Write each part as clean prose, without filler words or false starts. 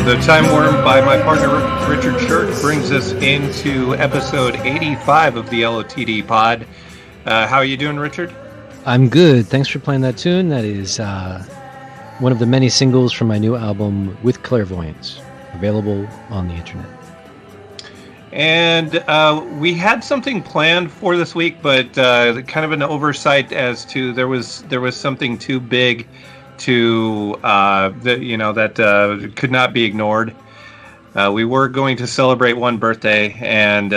The Time Worm by my partner Richard Shirk brings us into episode 85 of the LOTD pod. How are you doing, Richard? I'm good. Thanks for playing that tune. That is one of the many singles from my new album, With Clairvoyance, available on the internet. And we had something planned for this week, but kind of an oversight as to there was something too big to that could not be ignored. We were going to celebrate one birthday, and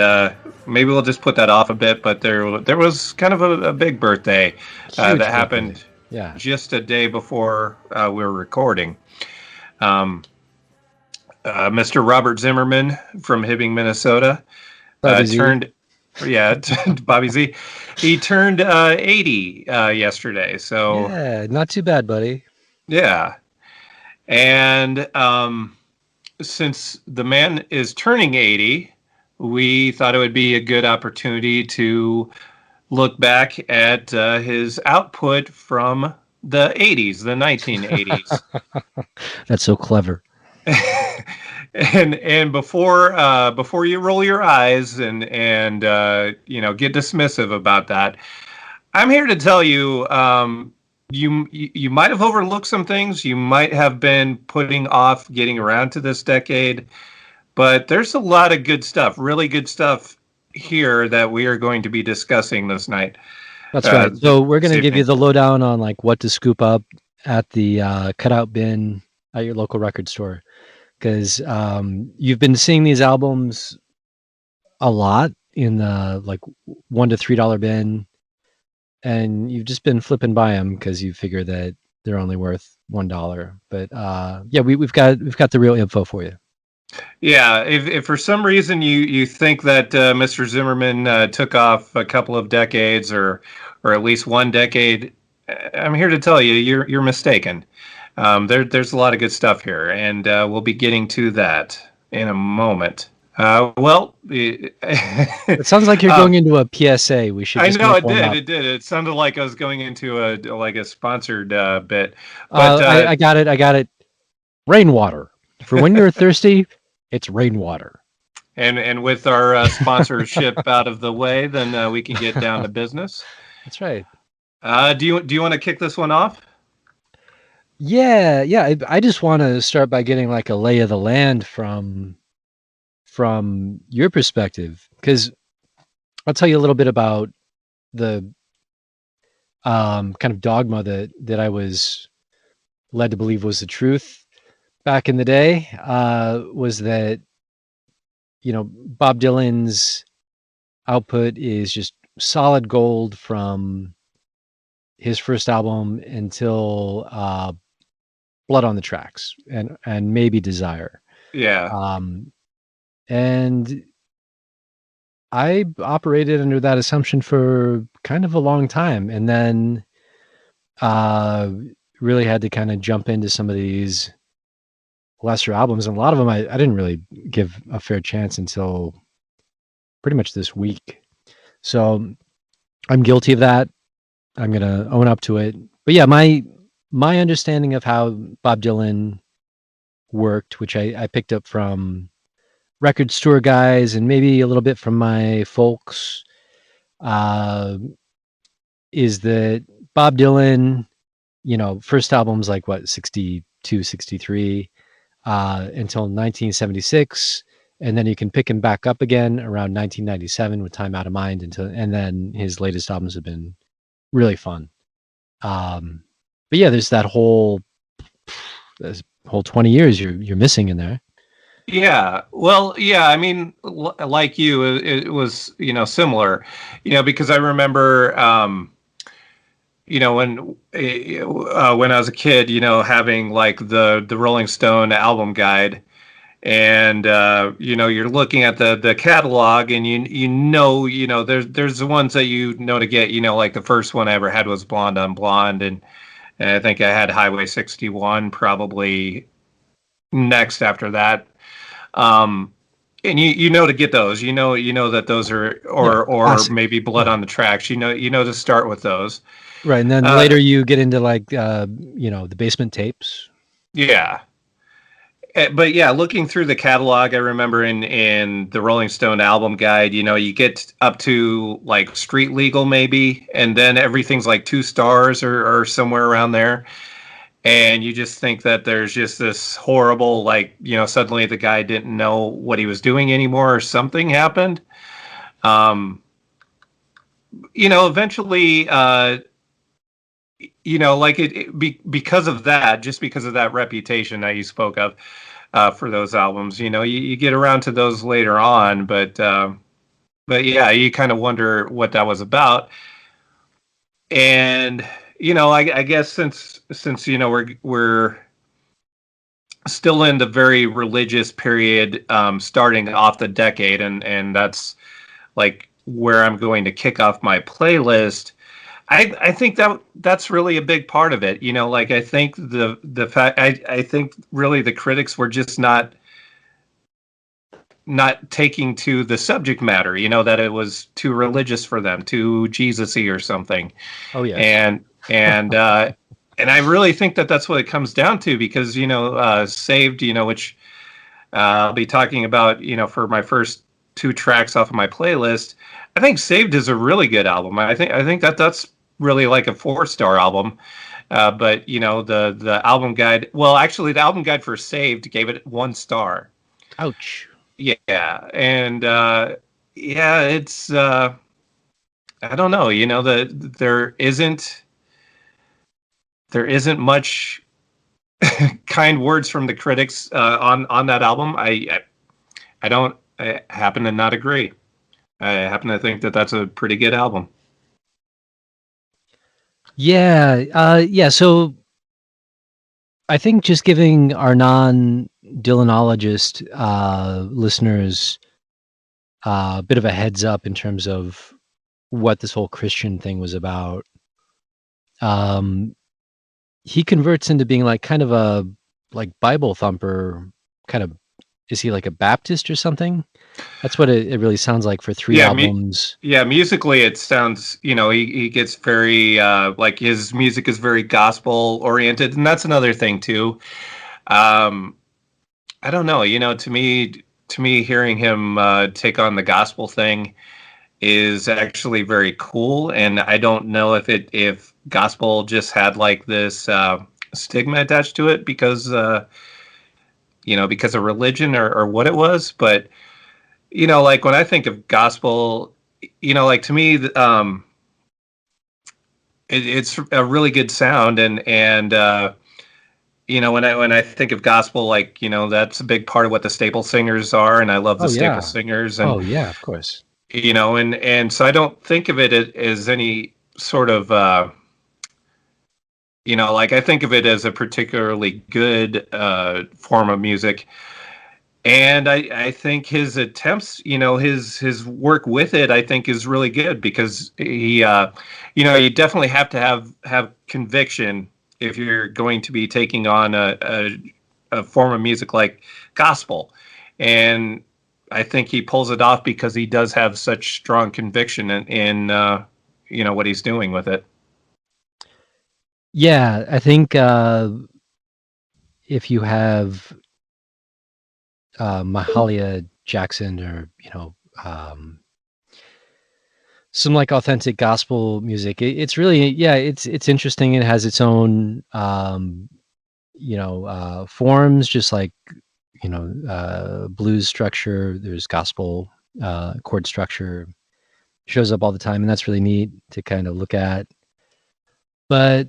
maybe we'll just put that off a bit. But there was kind of a big birthday that happened just a day before we were recording. Mr. Robert Zimmerman from Hibbing, Minnesota, turned, Bobby Z. He turned 80 yesterday. So yeah, not too bad, buddy. Yeah, and since the man is turning 80, we thought it would be a good opportunity to look back at his output from the 80s, the 1980s. That's so clever. And before you roll your eyes and get dismissive about that, I'm here to tell you, you might have overlooked some things. You might have been putting off getting around to this decade, but there's a lot of good stuff, really good stuff here that we are going to be discussing this night. That's right. So we're going to give you the lowdown on like what to scoop up at the cutout bin at your local record store. Because you've been seeing these albums a lot in the like $1 to $3 bin, and you've just been flipping by them because you figure that they're only worth $1. But we've got the real info for you. Yeah, if for some reason you think that Mr. Zimmerman took off a couple of decades or at least one decade, I'm here to tell you you're mistaken. There's a lot of good stuff here, and we'll be getting to that in a moment. It sounds like you're going into a PSA. We should. I know it did. It did. It sounded like I was going into a sponsored bit. But I got it. Rainwater for when you're thirsty. It's rainwater. And with our sponsorship out of the way, then we can get down to business. That's right. Do you want to kick this one off? Yeah. I just want to start by getting like a lay of the land from your perspective, because I'll tell you a little bit about the kind of dogma that I was led to believe was the truth back in the day, was that, Bob Dylan's output is just solid gold from his first album until Blood on the Tracks and maybe Desire. Yeah. And I operated under that assumption for kind of a long time, and then really had to kind of jump into some of these lesser albums, and a lot of them I didn't really give a fair chance until pretty much this week. So I'm guilty of that. I'm gonna own up to it. But yeah, my understanding of how Bob Dylan worked, which I picked up from record store guys and maybe a little bit from my folks, is that Bob Dylan, first album's like 62, 63, until 1976. And then you can pick him back up again around 1997 with Time Out of Mind and then his latest albums have been really fun. But yeah, there's that whole 20 years you're missing in there. Yeah. Well, yeah, I mean, like you, it was, similar, because I remember, when I was a kid, having like the Rolling Stone album guide, and you're looking at the catalog, and there's the ones that to get, like the first one I ever had was Blonde on Blonde, and I think I had Highway 61 probably next after that. And to get those, that those are, or maybe Blood on the Tracks, to start with those. Right. And then later you get into like, the Basement Tapes. Yeah. but yeah, looking through the catalog, I remember in the Rolling Stone album guide, you get up to like Street Legal maybe, and then everything's like 2 stars or somewhere around there. And you just think that there's just this horrible, like, suddenly the guy didn't know what he was doing anymore or something happened. Um, Eventually, like because of that, just because of that reputation that you spoke of, for those albums. You get around to those later on, but yeah, you kind of wonder what that was about. And I guess since we're still in the very religious period, starting off the decade, and that's like where I'm going to kick off my playlist. I think that's really a big part of it. Like I think the fact I think really the critics were just not taking to the subject matter, that it was too religious for them, too Jesus-y or something. Oh yeah. And I really think that that's what it comes down to, because Saved, which I'll be talking about, for my first 2 tracks off of my playlist. I think Saved is a really good album. I think that's really like a 4-star album. But the album guide, well, actually the album guide for Saved gave it 1 star. Ouch. Yeah, and yeah, it's I don't know, there isn't much kind words from the critics on that album. I happen to not agree. I happen to think that that's a pretty good album. Yeah. So I think just giving our non-Dylanologist listeners a bit of a heads up in terms of what this whole Christian thing was about. He converts into being like kind of a like Bible thumper kind of. Is he like a Baptist or something? That's what it really sounds like for 3 albums. Musically it sounds, he gets very like his music is very gospel oriented, and that's another thing too. I don't know, to me hearing him take on the gospel thing is actually very cool, and I don't know if gospel just had like this stigma attached to it because because of religion or what it was. But like when I think of gospel, like to me, it's a really good sound, and when I think of gospel, like that's a big part of what the staple singers are, and I love the staple singers. And yeah, of course. And so I don't think of it as any sort of like I think of it as a particularly good form of music. And I think his attempts, his work with it, I think is really good, because he, you definitely have to have conviction if you're going to be taking on a form of music like gospel. And I think he pulls it off because he does have such strong conviction in what he's doing with it. Yeah, I think if you have Mahalia Jackson or some like authentic gospel music, it's really it's interesting. It has its own forms, just like blues structure. There's gospel chord structure, shows up all the time, and that's really neat to kind of look at. But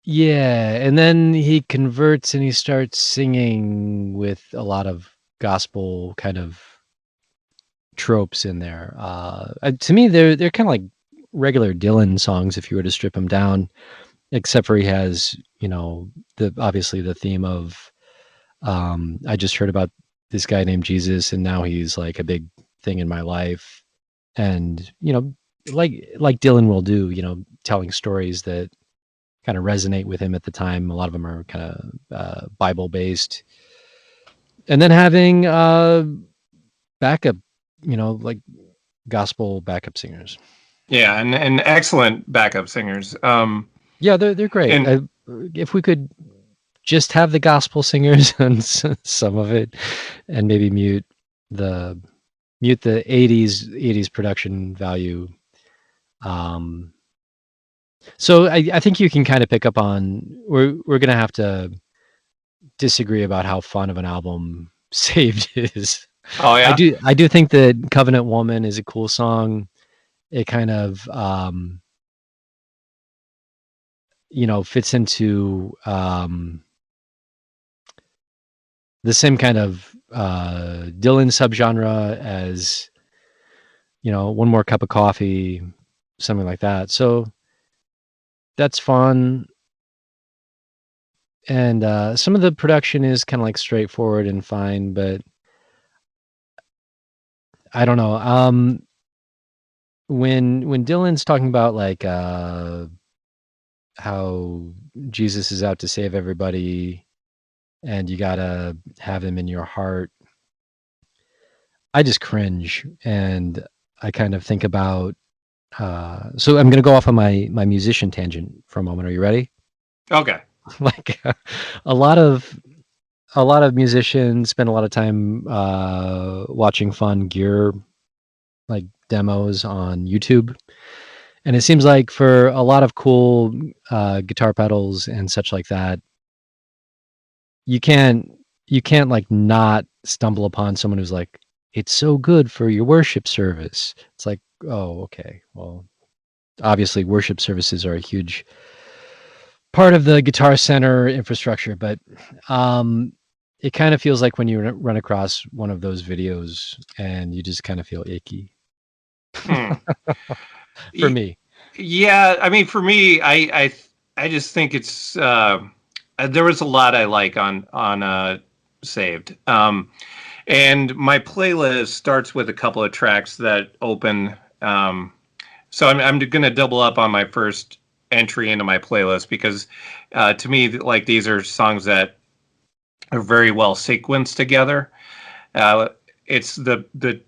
yeah, and then he converts and he starts singing with a lot of gospel kind of tropes in there. To me, they're kind of like regular Dylan songs if you were to strip them down, except for he has obviously the theme of I just heard about this guy named Jesus, and now he's like a big thing in my life, and like Dylan will do, telling stories that kind of resonate with him at the time. A lot of them are kind of Bible based, and then having backup, like gospel backup singers. Yeah, and excellent backup singers. Yeah, they're great. And If we could just have the gospel singers on some of it, and maybe the mute the 80s production value. So I think you can kind of pick up on we're gonna have to disagree about how fun of an album Saved is. Oh yeah. I do think that Covenant Woman is a cool song. It kind of fits into the same kind of Dylan subgenre as One More Cup of Coffee, something like that. So that's fun. And some of the production is kind of like straightforward and fine, but I don't know. When Dylan's talking about like how Jesus is out to save everybody and you gotta have him in your heart, I just cringe, and I kind of think about. So I'm gonna go off on my musician tangent for a moment. Are you ready? Okay. Like a lot of musicians spend a lot of time watching fun gear like demos on YouTube, and it seems like for a lot of cool guitar pedals and such like that, you can't like not stumble upon someone who's like, it's so good for your worship service. It's like, oh, okay, well, obviously worship services are a huge part of the Guitar Center infrastructure, but it kind of feels like when you run across one of those videos and you just kind of feel icky. Hmm. For me. Yeah, I mean, for me, I just think it's there was a lot I like on Saved, and my playlist starts with a couple of tracks that open. So I'm going to double up on my first entry into my playlist because to me, like these are songs that are very well sequenced together. Uh, it's the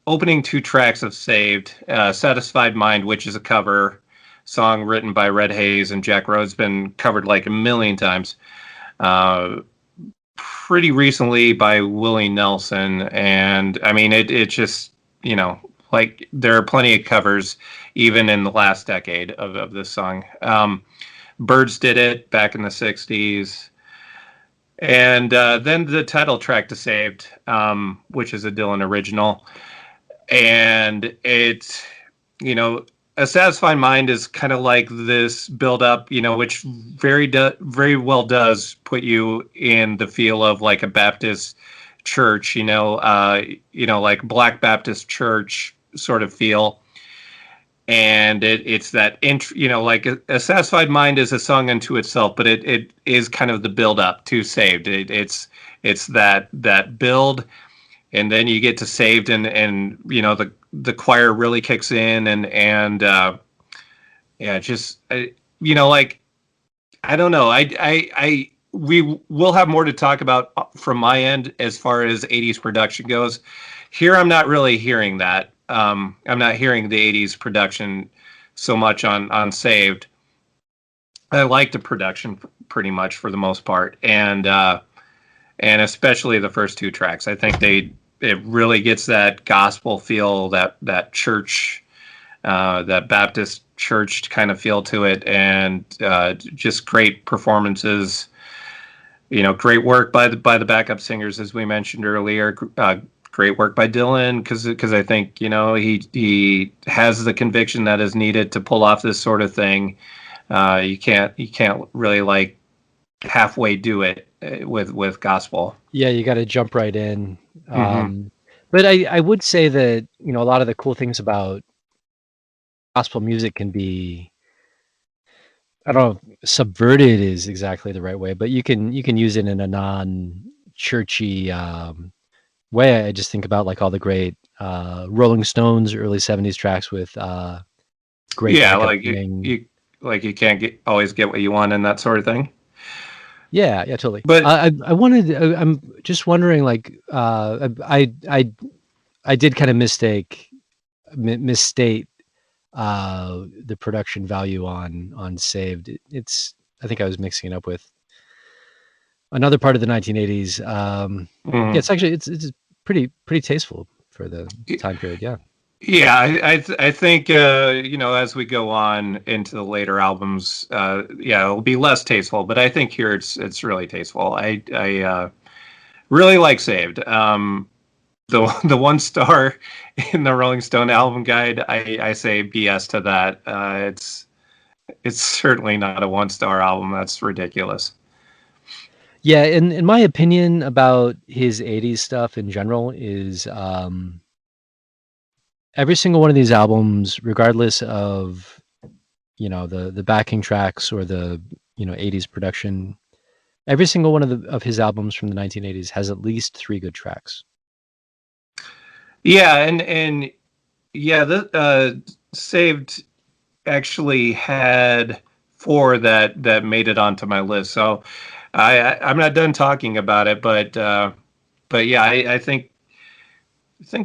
opening two tracks of Saved, Satisfied Mind, which is a cover song written by Red Hayes and Jack Rhodes, been covered like a million times. Pretty recently by Willie Nelson, and I mean it just like there are plenty of covers even in the last decade of this song. Birds did it back in the 60s. And then the title track to Saved, which is a Dylan original. And it's, A Satisfied Mind is kind of like this build up, which very well does put you in the feel of like a Baptist church, like Black Baptist church sort of feel. And it's that like a Satisfied Mind is a song unto itself, but it is kind of the build up to Saved. It's that build, and then you get to Saved, and the choir really kicks in, and yeah, just like I don't know, I we will have more to talk about from my end as far as 80s production goes. Here, I'm not really hearing that. I'm not hearing the 80s production so much on Saved. I like the production pretty much for the most part, and especially the first two tracks. I think it really gets that gospel feel, that church, that Baptist church kind of feel to it, and just great performances. Great work by the backup singers, as we mentioned earlier. Great work by Dylan, because I think he has the conviction that is needed to pull off this sort of thing. You can't really like halfway do it with gospel. Yeah, you got to jump right in. Mm-hmm. But I would say that a lot of the cool things about gospel music can be, I don't know, subverted is exactly the right way, but you can use it in a non-churchy way. I just think about like all the great Rolling Stones early 70s tracks with great Yeah, backup like singing. you can't always get what you want and that sort of thing. Yeah, totally. But I wanted. I'm just wondering, like, I did kind of misstate the production value on Saved. It's I think I was mixing it up with another part of the 1980s. Yeah, Mhm. it's actually it's pretty tasteful for the time period. Yeah. Yeah, I think as we go on into the later albums, yeah, it'll be less tasteful, but I think here it's really tasteful. I really like Saved. The 1 star in the Rolling Stone album guide, I say BS to that. It's certainly not a 1 star album. That's ridiculous. Yeah, in my opinion about his 80s stuff in general is every single one of these albums, regardless of, the backing tracks or the, 80s production, every single one of his albums from the 1980s has at least 3 good tracks. Yeah, and yeah, the Saved actually had 4 that made it onto my list. So I'm not done talking about it, but yeah, I think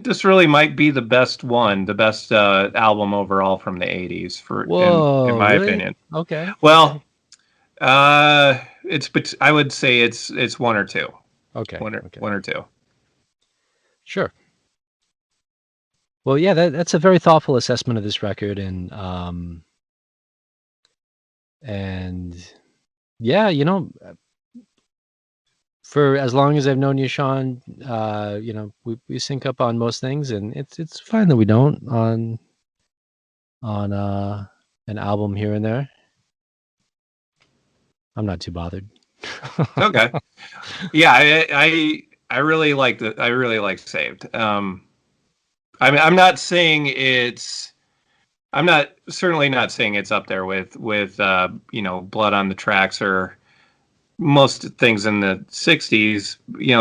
this really might be the best one, the best album overall from the '80s, in Whoa, my really? opinion. Okay, okay. Well, I would say it's one or two, Okay, one or okay. one or two. Sure. Well, yeah, that's a very thoughtful assessment of this record, and yeah, for as long as I've known you, Sean, we sync up on most things, and it's fine that we don't on an album here and there. I'm not too bothered. Okay. Yeah, I really like I really like Saved. I mean, I'm not certainly not saying it's up there with Blood on the Tracks or most things in the '60s.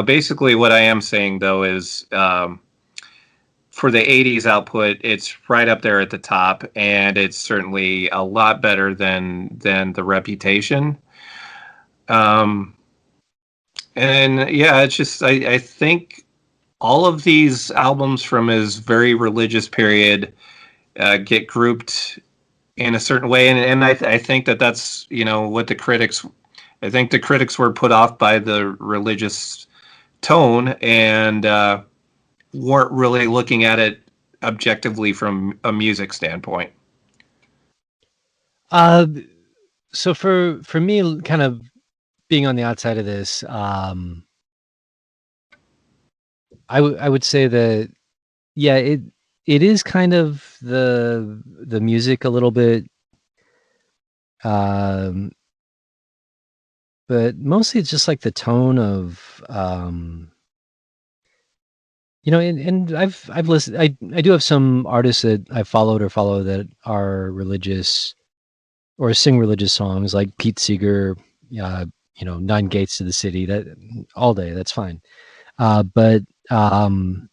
Basically what I am saying though is for the '80s output, it's right up there at the top, and it's certainly a lot better than the Reputation. Um, and yeah, it's just I think all of these albums from his very religious period get grouped in a certain way, and I think that's what the critics. I think the critics were put off by the religious tone and weren't really looking at it objectively from a music standpoint. Uh, so for me, kind of being on the outside of this, I would say that yeah, it is kind of the music a little bit, um, but mostly it's just like the tone of and I've listened. I do have some artists that I followed or follow that are religious or sing religious songs, like Pete Seeger, Nine Gates to the City. That all day, that's fine. But um,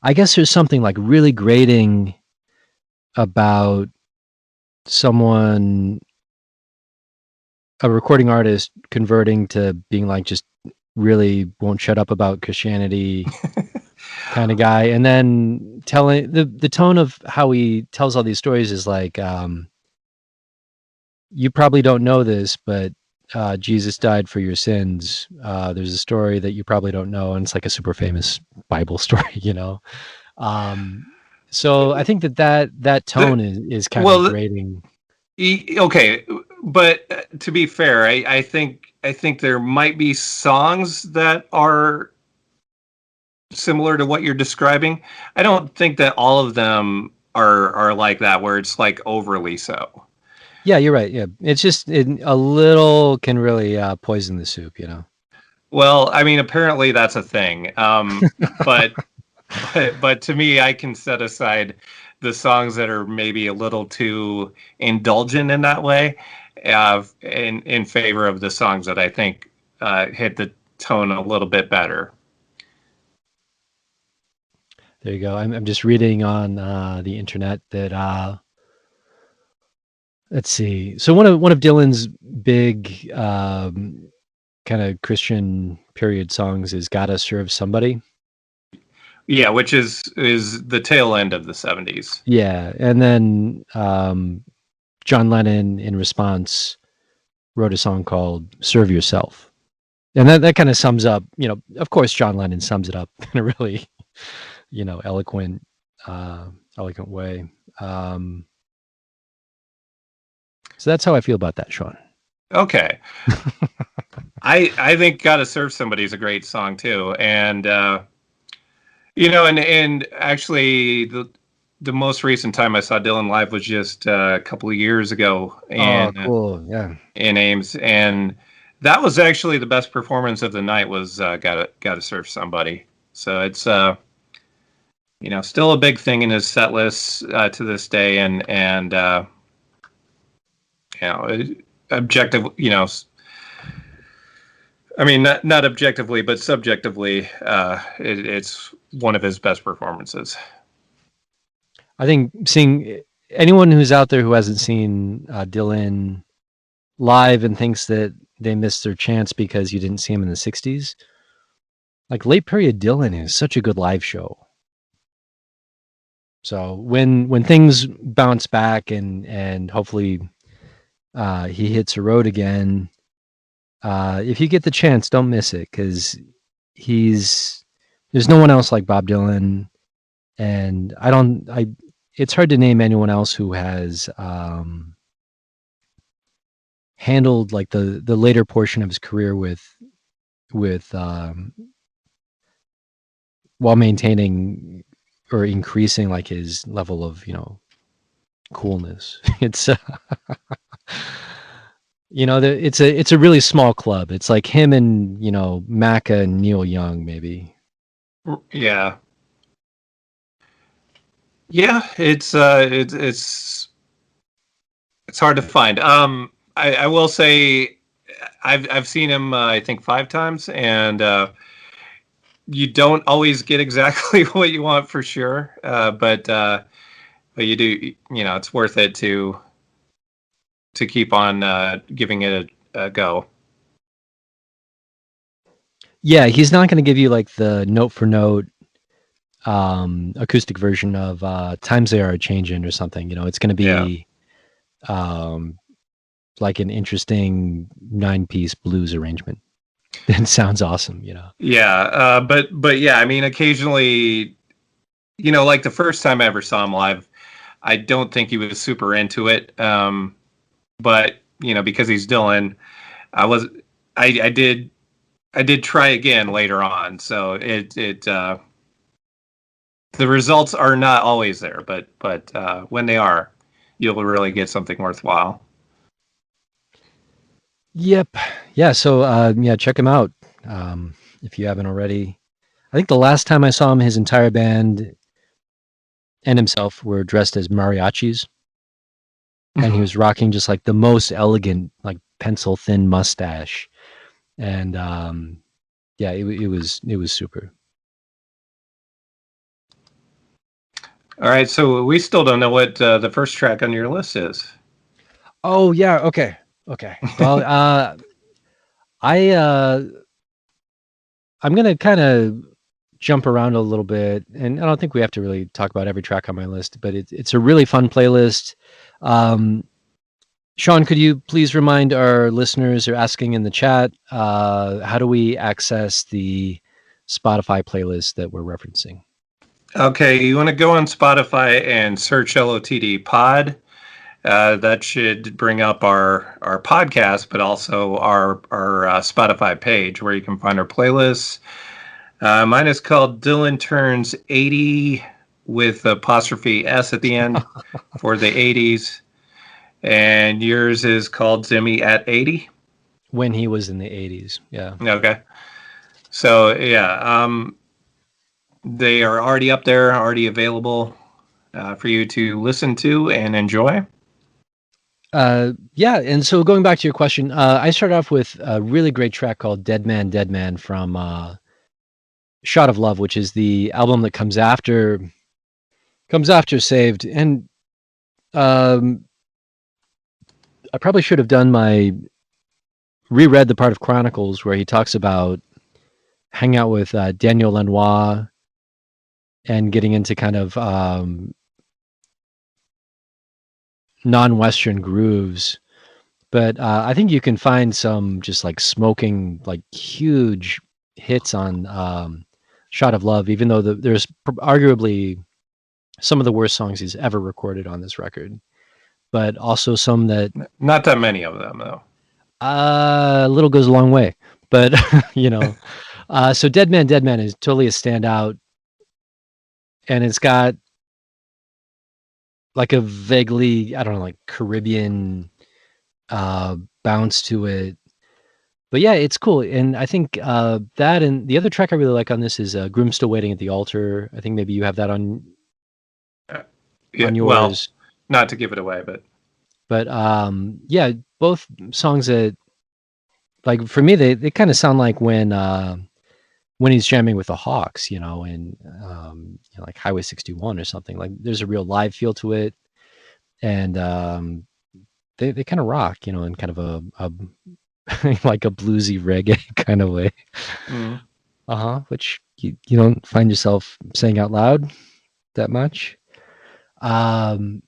I guess there's something like really grating about someone, a recording artist, converting to being like just really won't shut up about Christianity kind of guy, and then telling the tone of how he tells all these stories is like, you probably don't know this, but Jesus died for your sins. There's a story that you probably don't know, and it's like a super famous Bible story. Um, so I think that tone The, is kind of well, grating. okay, but to be fair, I think there might be songs that are similar to what you're describing. I don't think that all of them are like that, where it's like overly so. Yeah, you're right. Yeah, it's just a little can really poison the soup. Well, I mean, apparently that's a thing. But but to me, I can set aside the songs that are maybe a little too indulgent in that way, in favor of the songs that I think hit the tone a little bit better. There you go. I'm just reading on the internet that let's see. So one of Dylan's big kind of Christian period songs is "Gotta Serve Somebody." Yeah, which is the tail end of the '70s. Yeah, and then John Lennon, in response, wrote a song called "Serve Yourself." And that kind of sums up, of course, John Lennon sums it up in a really, eloquent, eloquent way. So that's how I feel about that, Sean. Okay. I think "Gotta Serve Somebody" is a great song too, and and actually the most recent time I saw Dylan live was just a couple of years ago Oh, cool. Yeah. in Ames, and that was actually the best performance of the night. Was "Gotta Serve Somebody." So it's still a big thing in his set list to this day, and objective, I mean, not objectively, but subjectively, it's one of his best performances. I think seeing anyone who's out there who hasn't seen Dylan live and thinks that they missed their chance because you didn't see him in the 60s, like late period Dylan is such a good live show. So when things bounce back and hopefully he hits a road again, if you get the chance, don't miss it, because there's no one else like Bob Dylan, and it's hard to name anyone else who has handled like the later portion of his career with while maintaining or increasing like his level of coolness. It's it's a really small club. It's like him and Macca and Neil Young maybe. Yeah. Yeah, it's hard to find. I will say I've seen him I think 5 times, and you don't always get exactly what you want for sure, but you do. It's worth it to keep on giving it a go. Yeah, he's not going to give you like the note for note acoustic version of Times They Are Changing or something. It's going to be like an interesting 9-piece blues arrangement. It sounds awesome. Yeah, but yeah, I mean, occasionally, like the first time I ever saw him live, I don't think he was super into it. But because he's Dylan, I did try again later on. So the results are not always there, but when they are, you'll really get something worthwhile. Yep. Yeah. So check him out if you haven't already. I think the last time I saw him, his entire band and himself were dressed as mariachis, and he was rocking just like the most elegant, like pencil thin mustache, and yeah, it was super. All right, so we still don't know what the first track on your list is. Oh yeah. Okay. Well, I'm gonna kind of jump around a little bit, and I don't think we have to really talk about every track on my list, but it's a really fun playlist. Sean, could you please remind our listeners or asking in the chat, how do we access the Spotify playlist that we're referencing? Okay, you want to go on Spotify and search LOTD Pod. That should bring up our podcast, but also our Spotify page where you can find our playlists. Mine is called Dylan Turns 80 with apostrophe S at the end for the 80s. And yours is called Zimmy at 80? When he was in the 80s, yeah. Okay. So, yeah, they are already up there, already available for you to listen to and enjoy. Yeah, and so going back to your question, I started off with a really great track called Dead Man from Shot of Love, which is the album that comes after Saved. And I probably should have reread the part of Chronicles where he talks about hanging out with Daniel Lanois and getting into kind of non-Western grooves. But I think you can find some just like smoking, like huge hits on Shot of Love, even though there's arguably some of the worst songs he's ever recorded on this record, but also some that Not that many of them, though. little goes a long way. But, you know, so Dead Man is totally a standout, and it's got like a vaguely, I don't know, like Caribbean bounce to it. But yeah, it's cool, and I think that and the other track I really like on this is "Groom Still Waiting at the Altar." I think maybe you have that Uh, yeah, on well, yours. not to give it away, But yeah, both songs that like for me they kind of sound like when he's jamming with the Hawks, you know, and you know, like Highway 61 or something. Like there's a real live feel to it, and they kind of rock, you know, in kind of a like a bluesy reggae kind of way. mm. Which you don't find yourself saying out loud that much. Um,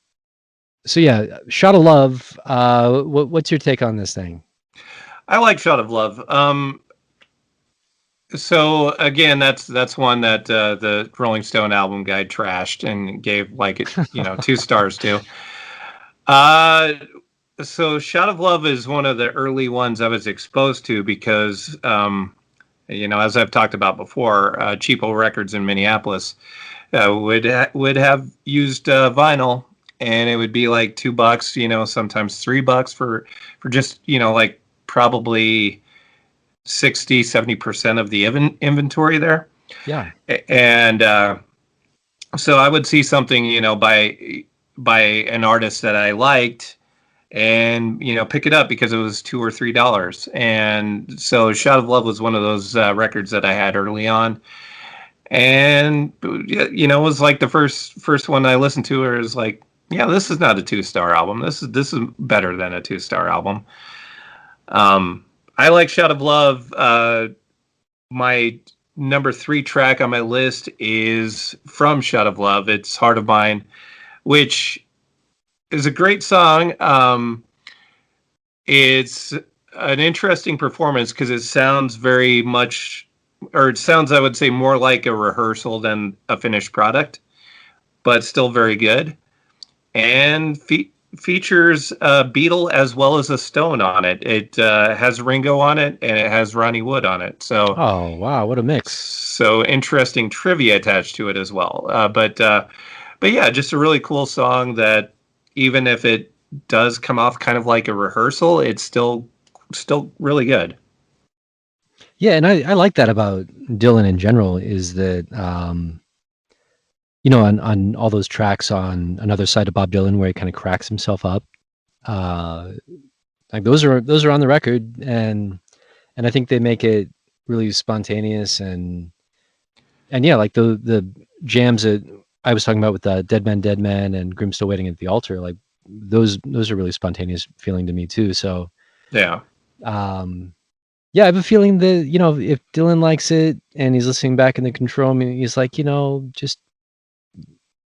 so yeah, Shot of Love. What's your take on this thing? I like Shot of Love. So again, that's one that the Rolling Stone album guide trashed and gave like it, 2 stars to. Uh, so Shot of Love is one of the early ones I was exposed to because, as I've talked about before, Cheapo Records in Minneapolis would have used vinyl, and it would be like $2, sometimes $3 for just like probably 60-70% of the inventory there. Yeah. And so I would see something, by an artist that I liked, and pick it up because it was $2 or $3. And so Shot of Love was one of those records that I had early on, and it was like the first one I listened to. It was like, yeah, this is not a 2-star album. This is better than a 2-star album. I like Shot of Love. My number 3 track on my list is from Shot of Love. It's Heart of Mine, which is a great song. It's an interesting performance because it sounds very much, or it sounds, I would say, more like a rehearsal than a finished product, but still very good. And features a Beatle as well as a Stone on it. It has Ringo on it, and it has Ronnie Wood on it. Oh wow, what a mix! So interesting trivia attached to it as well. But yeah, just a really cool song that even if it does come off kind of like a rehearsal, it's still really good. Yeah, and I like that about Dylan in general is that on all those tracks on Another Side of Bob Dylan where he kind of cracks himself up, like those are on the record, and I think they make it really spontaneous and yeah, like the jams that I was talking about with Dead Man and Grim Still Waiting at the Altar, like those are really spontaneous feeling to me too. So Yeah. Yeah, I have a feeling that, if Dylan likes it and he's listening back in the control room, he's like, just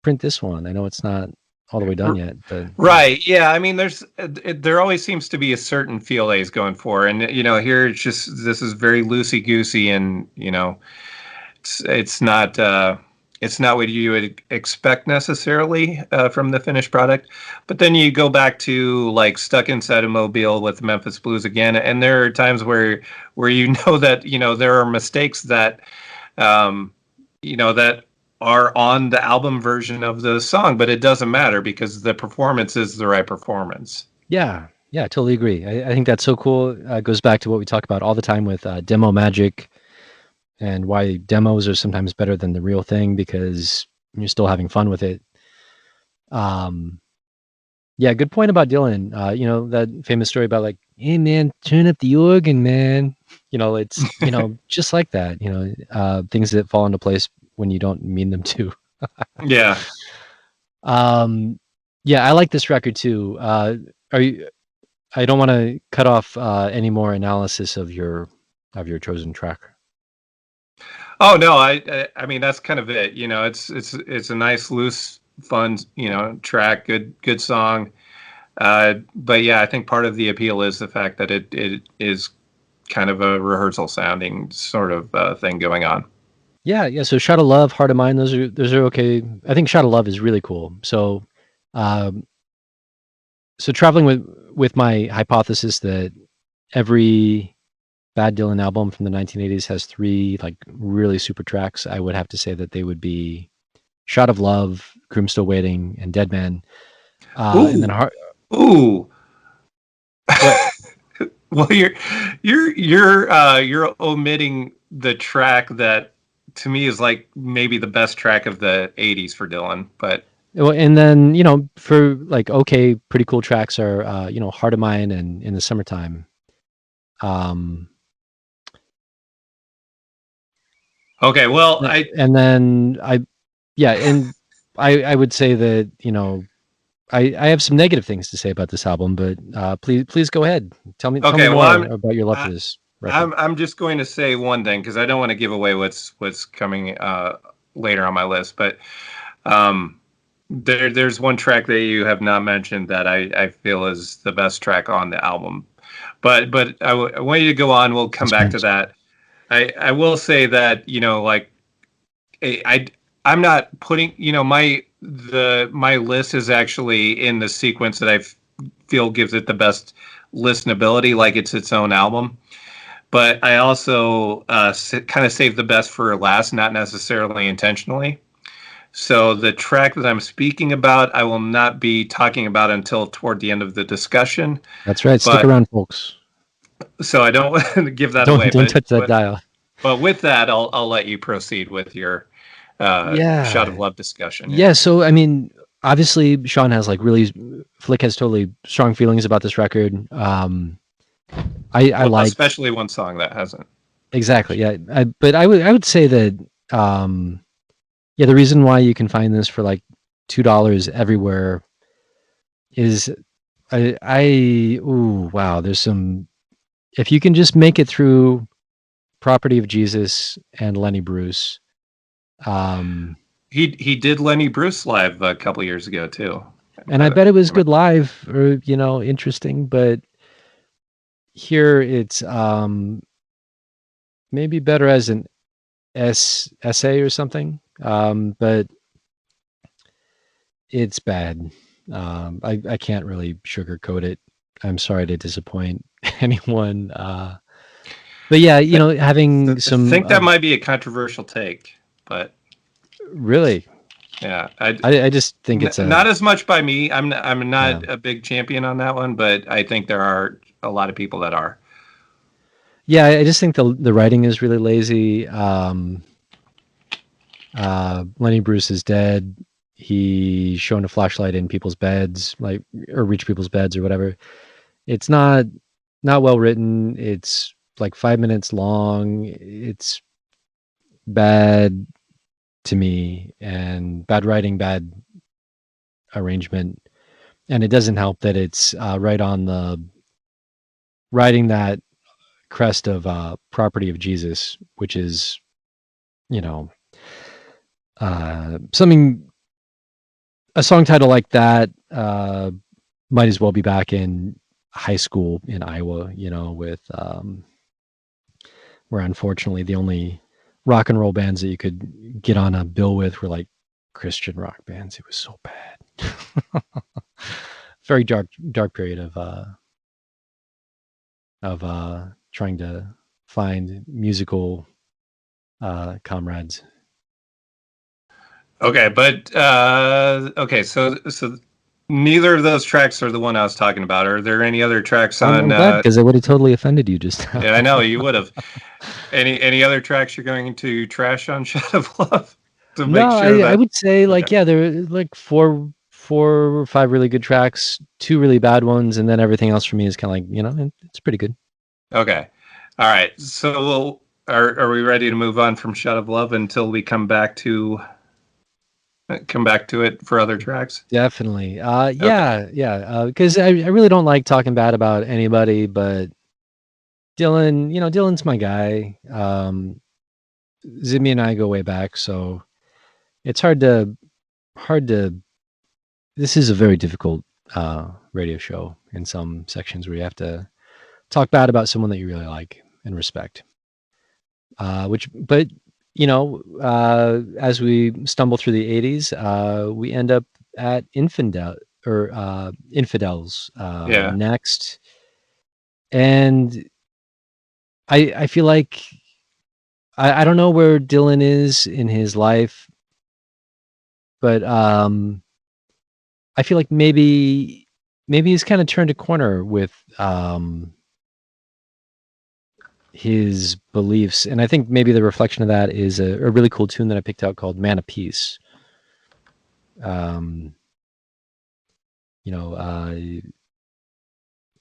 print this one. I know it's not all the way done yet, but Right. Yeah. I mean, there always seems to be a certain feel that he's going for, and here this is very loosey goosey, and it's not what you would expect necessarily from the finished product. But then you go back to like Stuck Inside a Mobile with Memphis Blues again, and there are times where that there are mistakes that that are on the album version of the song, but it doesn't matter because the performance is the right performance. yeah, yeah, I totally agree. I think that's so cool. It goes back to what we talk about all the time with demo magic and why demos are sometimes better than the real thing because you're still having fun with it. Yeah, good point about Dylan. That famous story about like, hey man, turn up the organ, man. It's just like that. Things that fall into place when you don't mean them to. Yeah. Yeah, I like this record too. Are you? I don't want to cut off any more analysis of your chosen track. Oh no, I mean that's kind of it. It's a nice, loose, fun, track. Good song. But yeah, I think part of the appeal is the fact that it is kind of a rehearsal sounding sort of thing going on. Yeah. So Shot of Love, Heart of Mine, those are okay. I think Shot of Love is really cool. So, um, so traveling with my hypothesis that every Bad Dylan album from the 1980s has 3 like really super tracks, I would have to say that they would be Shot of Love, Groom Still Waiting, and Dead Man. And then Ooh, ooh. what? Well, you're omitting the track that to me is like maybe the best track of the '80s for Dylan. But Well, and then for like okay, pretty cool tracks are Heart of Mine and In the Summertime. Um, okay, well, and then I would say that I have some negative things to say about this album, but please go ahead. Tell me okay, well, more about your love for I, this record. I'm just going to say one thing because I don't want to give away what's coming later on my list, but there's one track that you have not mentioned that I feel is the best track on the album. But I want you to go on. We'll come back to Suspense. that. I will say that like I I'm not putting my list is actually in the sequence that feel gives it the best listenability, like it's its own album. But I also kind of saved the best for last, not necessarily intentionally. So the track that I'm speaking about, I will not be talking about until toward the end of the discussion. That's right. Stick But around, folks. so I don't want to give that Don't away. don't But touch that dial. with that, I'll let you proceed with your shot of Yeah. love discussion. Yeah. Yeah. So I mean, obviously, Sean has like really Flick has totally strong feelings about this record. I Well, liked especially one song that hasn't exactly. changed. Yeah. But I would say that yeah, the reason why you can find this for like $2 everywhere is ooh wow. There's some if you can just make it through Property of Jesus and Lenny Bruce. Um, He did Lenny Bruce live a couple years ago too. and I bet it was good live or interesting, but here it's maybe better as an essay or something. But it's bad. I can't really sugarcoat it. I'm sorry to disappoint anyone. But yeah, having I some think that might be a controversial take, but really, yeah, I just think it's not as much by me. I'm yeah. not a big champion on that one, but I think there are a lot of people that are. Yeah, I just think the writing is really lazy. Lenny Bruce is dead. He shone a flashlight in people's beds, like or reach people's beds or whatever. It's not well written. It's like 5 minutes long. It's bad to me and bad writing, bad arrangement, and it doesn't help that it's right on the riding that crest of Property of Jesus, which is you know something a song title like that might as well be back in high school in Iowa, with where unfortunately the only rock and roll bands that you could get on a bill with were like Christian rock bands. It was so bad. Very dark period of trying to find musical comrades. Okay, but okay, so neither of those tracks are the one I was talking about. Are there any other tracks I'm on? glad because I would have totally offended you just now. Yeah, I know you would have. Any other tracks you're going to trash on Shot of Love to No, make sure I that would say okay. like yeah, there are like four or five really good tracks, two really bad ones, and then everything else for me is kind of like it's pretty good. Okay. All right. So are we ready to move on from Shot of Love until we come back to it for other tracks? Definitely. Okay. Yeah. Because I really don't like talking bad about anybody, but Dylan, Dylan's my guy. Zimmy and I go way back, so it's hard to. This is a very difficult radio show in some sections where you have to talk bad about someone that you really like and respect. But as we stumble through the '80s, we end up at Infidels Yeah. next, and I feel like I don't know where Dylan is in his life, but I feel like maybe he's kind of turned a corner with his beliefs, and I think maybe the reflection of that is a really cool tune that I picked out called "Man of Peace." Um,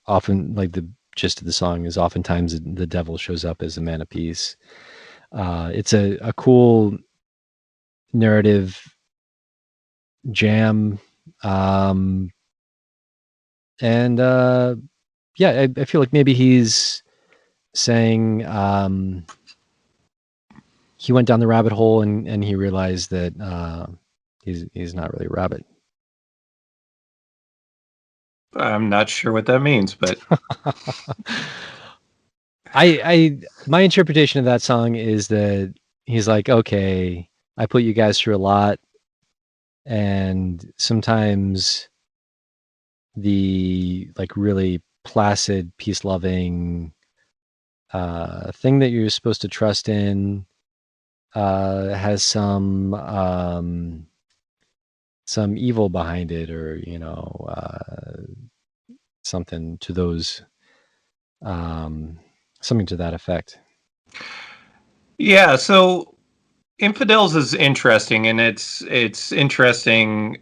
often, like, the gist of the song is oftentimes the devil shows up as a man of peace. It's a cool narrative jam, and yeah, I feel like maybe he's saying he went down the rabbit hole and he realized that he's not really a rabbit. I'm not sure what that means, but My interpretation of that song is that he's like, okay, I put you guys through a lot, and sometimes the like really placid, peace loving thing that you're supposed to trust in has some evil behind it, or something to those something to that effect. yeah. So Infidels is interesting, and it's interesting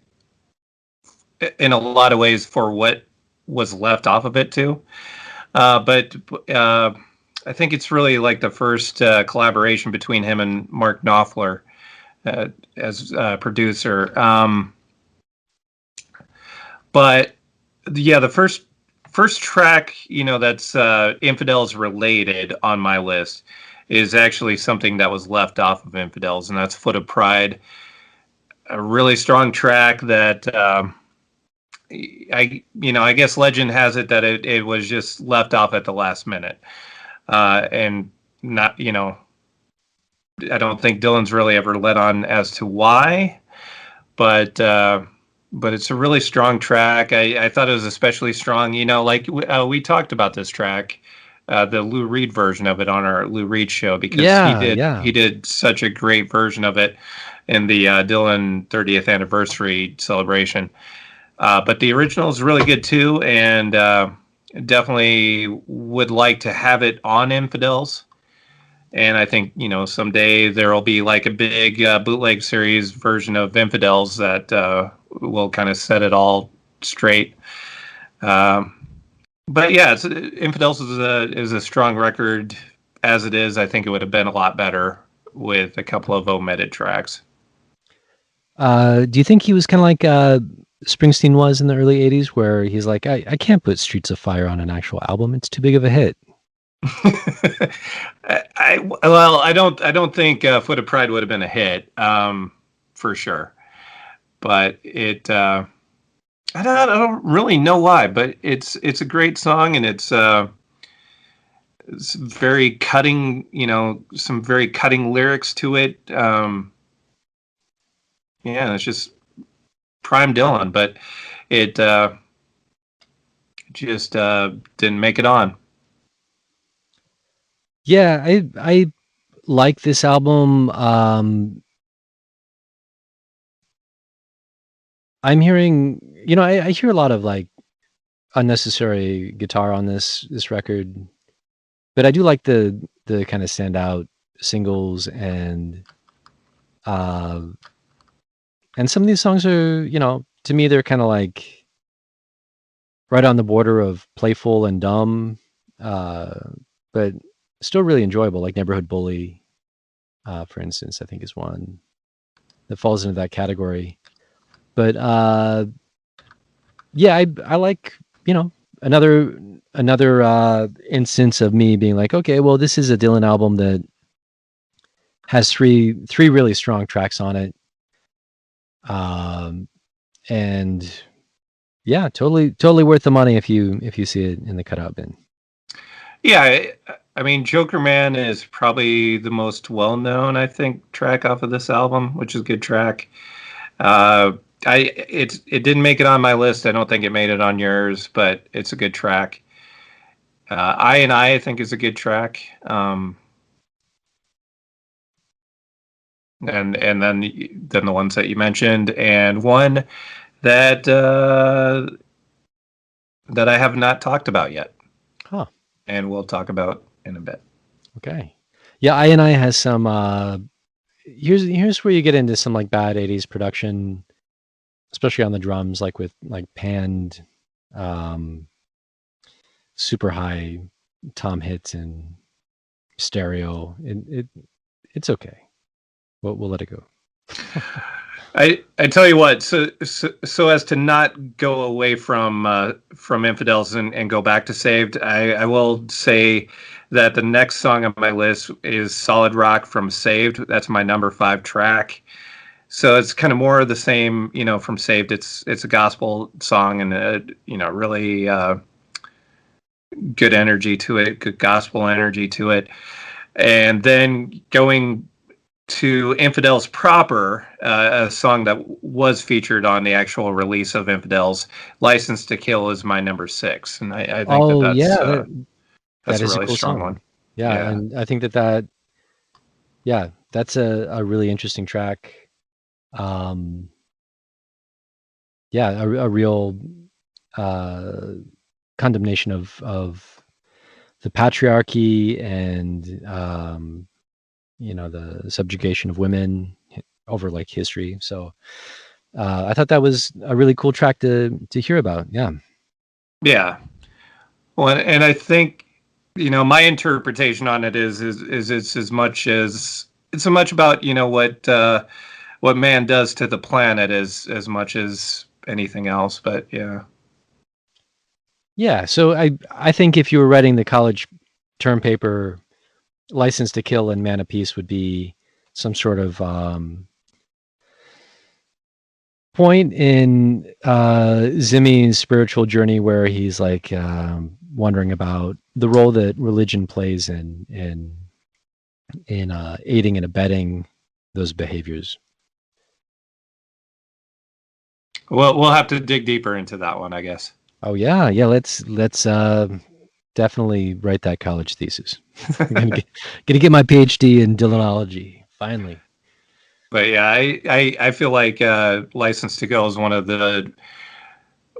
in a lot of ways for what was left off of it too. But I think it's really like the first collaboration between him and Mark Knopfler as producer. But yeah, the first track, that's Infidels related on my list is actually something that was left off of Infidels, and that's Foot of Pride. A really strong track that I guess legend has it that it was just left off at the last minute, and not I don't think Dylan's really ever let on as to why, but it's a really strong track. I thought it was especially strong. Like we talked about this track, the Lou Reed version of it on our Lou Reed show, because Yeah. he did such a great version of it in the Dylan 30th anniversary celebration. But the original is really good too, and definitely would like to have it on Infidels. And I think someday there will be like a big bootleg series version of Infidels that will kind of set it all straight. But yeah, Infidels is a strong record as it is. I think it would have been a lot better with a couple of omitted tracks. Do you think he was kind of like Springsteen was in the early '80s, where he's like, I can't put Streets of Fire on an actual album; it's too big of a hit. I don't think Foot of Pride would have been a hit, for sure. But I don't really know why, but it's a great song, and it's very cutting, some very cutting lyrics to it. Yeah, it's just prime Dylan, but it just didn't make it on. Yeah, I like this album. I'm hearing, I hear a lot of like unnecessary guitar on this record, but I do like the kind of standout singles, and some of these songs are, to me they're kind of like right on the border of playful and dumb, but still really enjoyable. Like Neighborhood Bully, for instance, I think is one that falls into that category. But yeah, I like, another instance of me being like, okay, well, this is a Dylan album that has three really strong tracks on it, and Yeah, totally worth the money if you see it in the cutout bin. Yeah, I mean, Joker Man is probably the most well-known, I think, track off of this album, which is a good track. Uh, it didn't make it on my list. I don't think it made it on yours, but it's a good track. I think is a good track. And then the ones that you mentioned, and one that that I have not talked about yet, Huh. and we'll talk about in a bit. Okay. Yeah, I has some here's where you get into some like bad 80s production, especially on the drums, like with like panned um super high tom hits and stereo. It's okay. We'll let it go. I tell you what, so as to not go away from Infidels and go back to Saved, I will say that the next song on my list is Solid Rock from Saved. That's my number 5 track. So it's kind of more of the same, from Saved. It's a gospel song and really good energy to it, good gospel energy to it. And then going to Infidels proper, a song that was featured on the actual release of Infidels, License to Kill is my number 6. And I think Oh yeah, that's that a is a really cool strong song. one. Yeah, Yeah. and I think that yeah, that's a really interesting track. Um yeah, a real uh condemnation of the patriarchy and the subjugation of women over like history. So I thought that was a really cool track to hear about. Yeah. Yeah. Well, and I think, my interpretation on it is it's as much about, what man does to the planet as much as anything else. But yeah. Yeah. So I think if you were writing the college term paper, License to Kill and Man of Peace would be some sort of point in Zimmy's spiritual journey where he's like wondering about the role that religion plays in aiding and abetting those behaviors. Well, we'll have to dig deeper into that one, I guess. Oh yeah. Let's definitely write that college thesis. Gonna get my PhD in Dylanology finally. But yeah, I feel like "License to Go" is one of the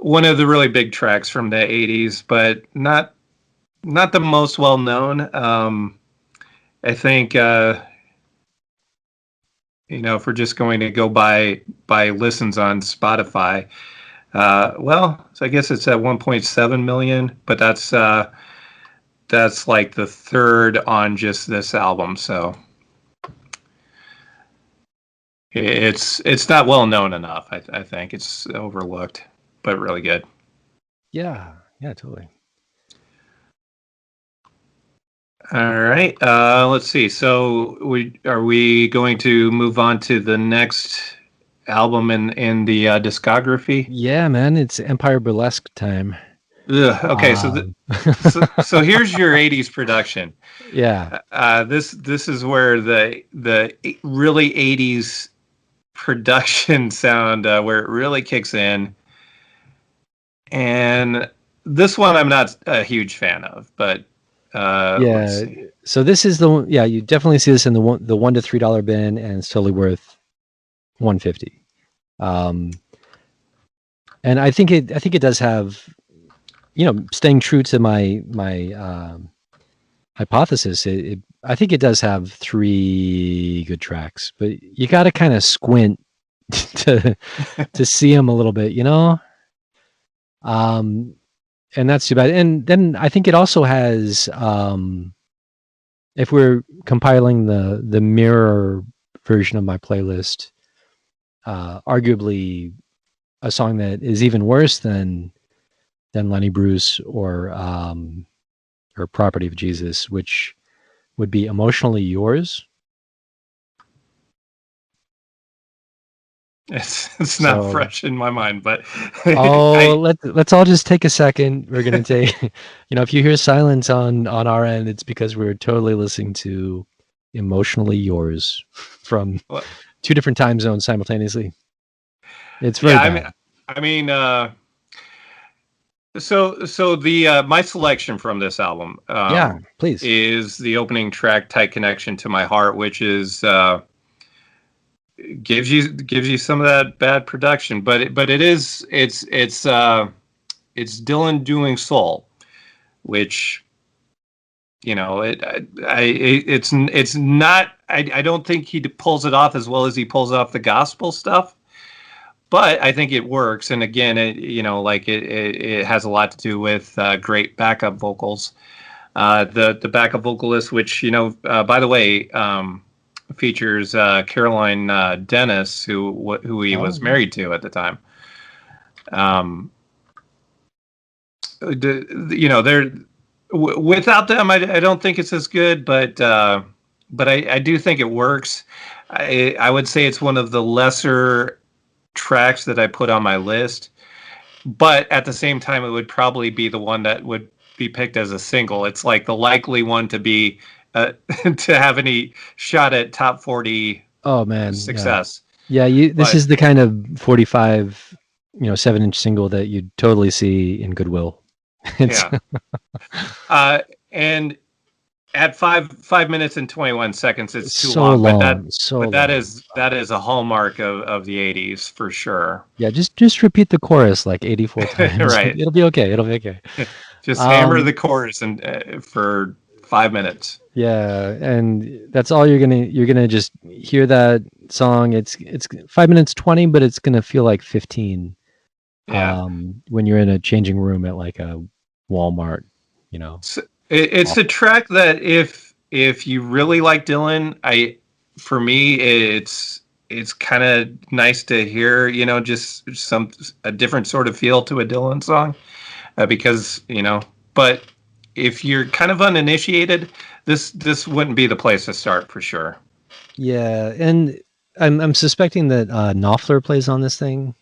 really big tracks from the '80s, but not the most well known. I think if we're just going to go by listens on Spotify, so I guess it's at 1.7 million, but that's like the third on just this album, so it's not well known enough. I think it's overlooked, but really good. Yeah, yeah, totally. All right. Let's see. So we going to move on to the next album in the discography? Yeah, man, it's Empire Burlesque time. Ugh, okay. So, Um, so here's your '80s production. yeah, This is where the really '80s production sound where it really kicks in. And this one I'm not a huge fan of, but let's yeah. see. So this is the one. Yeah, you definitely see this in the $1 to $3 bin, and it's totally worth 150. Um, and I think it does have, staying true to my hypothesis. I think it does have 3 good tracks, but you got to kind of squint to see them a little bit, Um, and that's too bad. And then I think it also has, if we're compiling the mirror version of my playlist, arguably a song that is even worse than Lenny Bruce or Property of Jesus, which would be Emotionally Yours. It's not So, fresh in my mind, but oh, I let's all just take a second. We're gonna take, if you hear silence on our end, it's because we're totally listening to "Emotionally Yours" from well, two different time zones simultaneously. It's very yeah, bad. I mean, so the my selection from this album Yeah, please. is the opening track, "Tight Connection to My Heart," which is gives you some of that bad production, but it is it's Dylan doing soul, which it's not. I don't think he pulls it off as well as he pulls off the gospel stuff, but I think it works. And again, it has a lot to do with great backup vocals. The backup vocalist, which by the way, features Caroline Dennis, who he Oh, was married to at the time. Um, they're without them, I don't think it's as good, but I do think it works. I would say it's one of the lesser tracks that I put on my list, but at the same time, it would probably be the one that would be picked as a single. It's like the likely one to be to have any shot at top 40 oh man, yeah, success. yeah. This But is the kind of 45, 7-inch single that you'd totally see in Goodwill. It's yeah, and at 5 minutes and 21 seconds, it's too so long. But long, so long. that is a hallmark of the 80s for sure. Yeah, just repeat the chorus like 84 times. Right. It'll be okay. It'll be okay. Just hammer the Um, chorus and for 5 minutes. yeah, and that's all you're gonna just hear that song. It's 5 minutes 20, but it's gonna feel like 15. Yeah. When you're in a changing room at like a Walmart, you know. So it's a track that if you really like Dylan, for me it's kind of nice to hear, just a different sort of feel to a Dylan song, because but if you're kind of uninitiated, this wouldn't be the place to start for sure. Yeah, and I'm suspecting that Knopfler plays on this thing.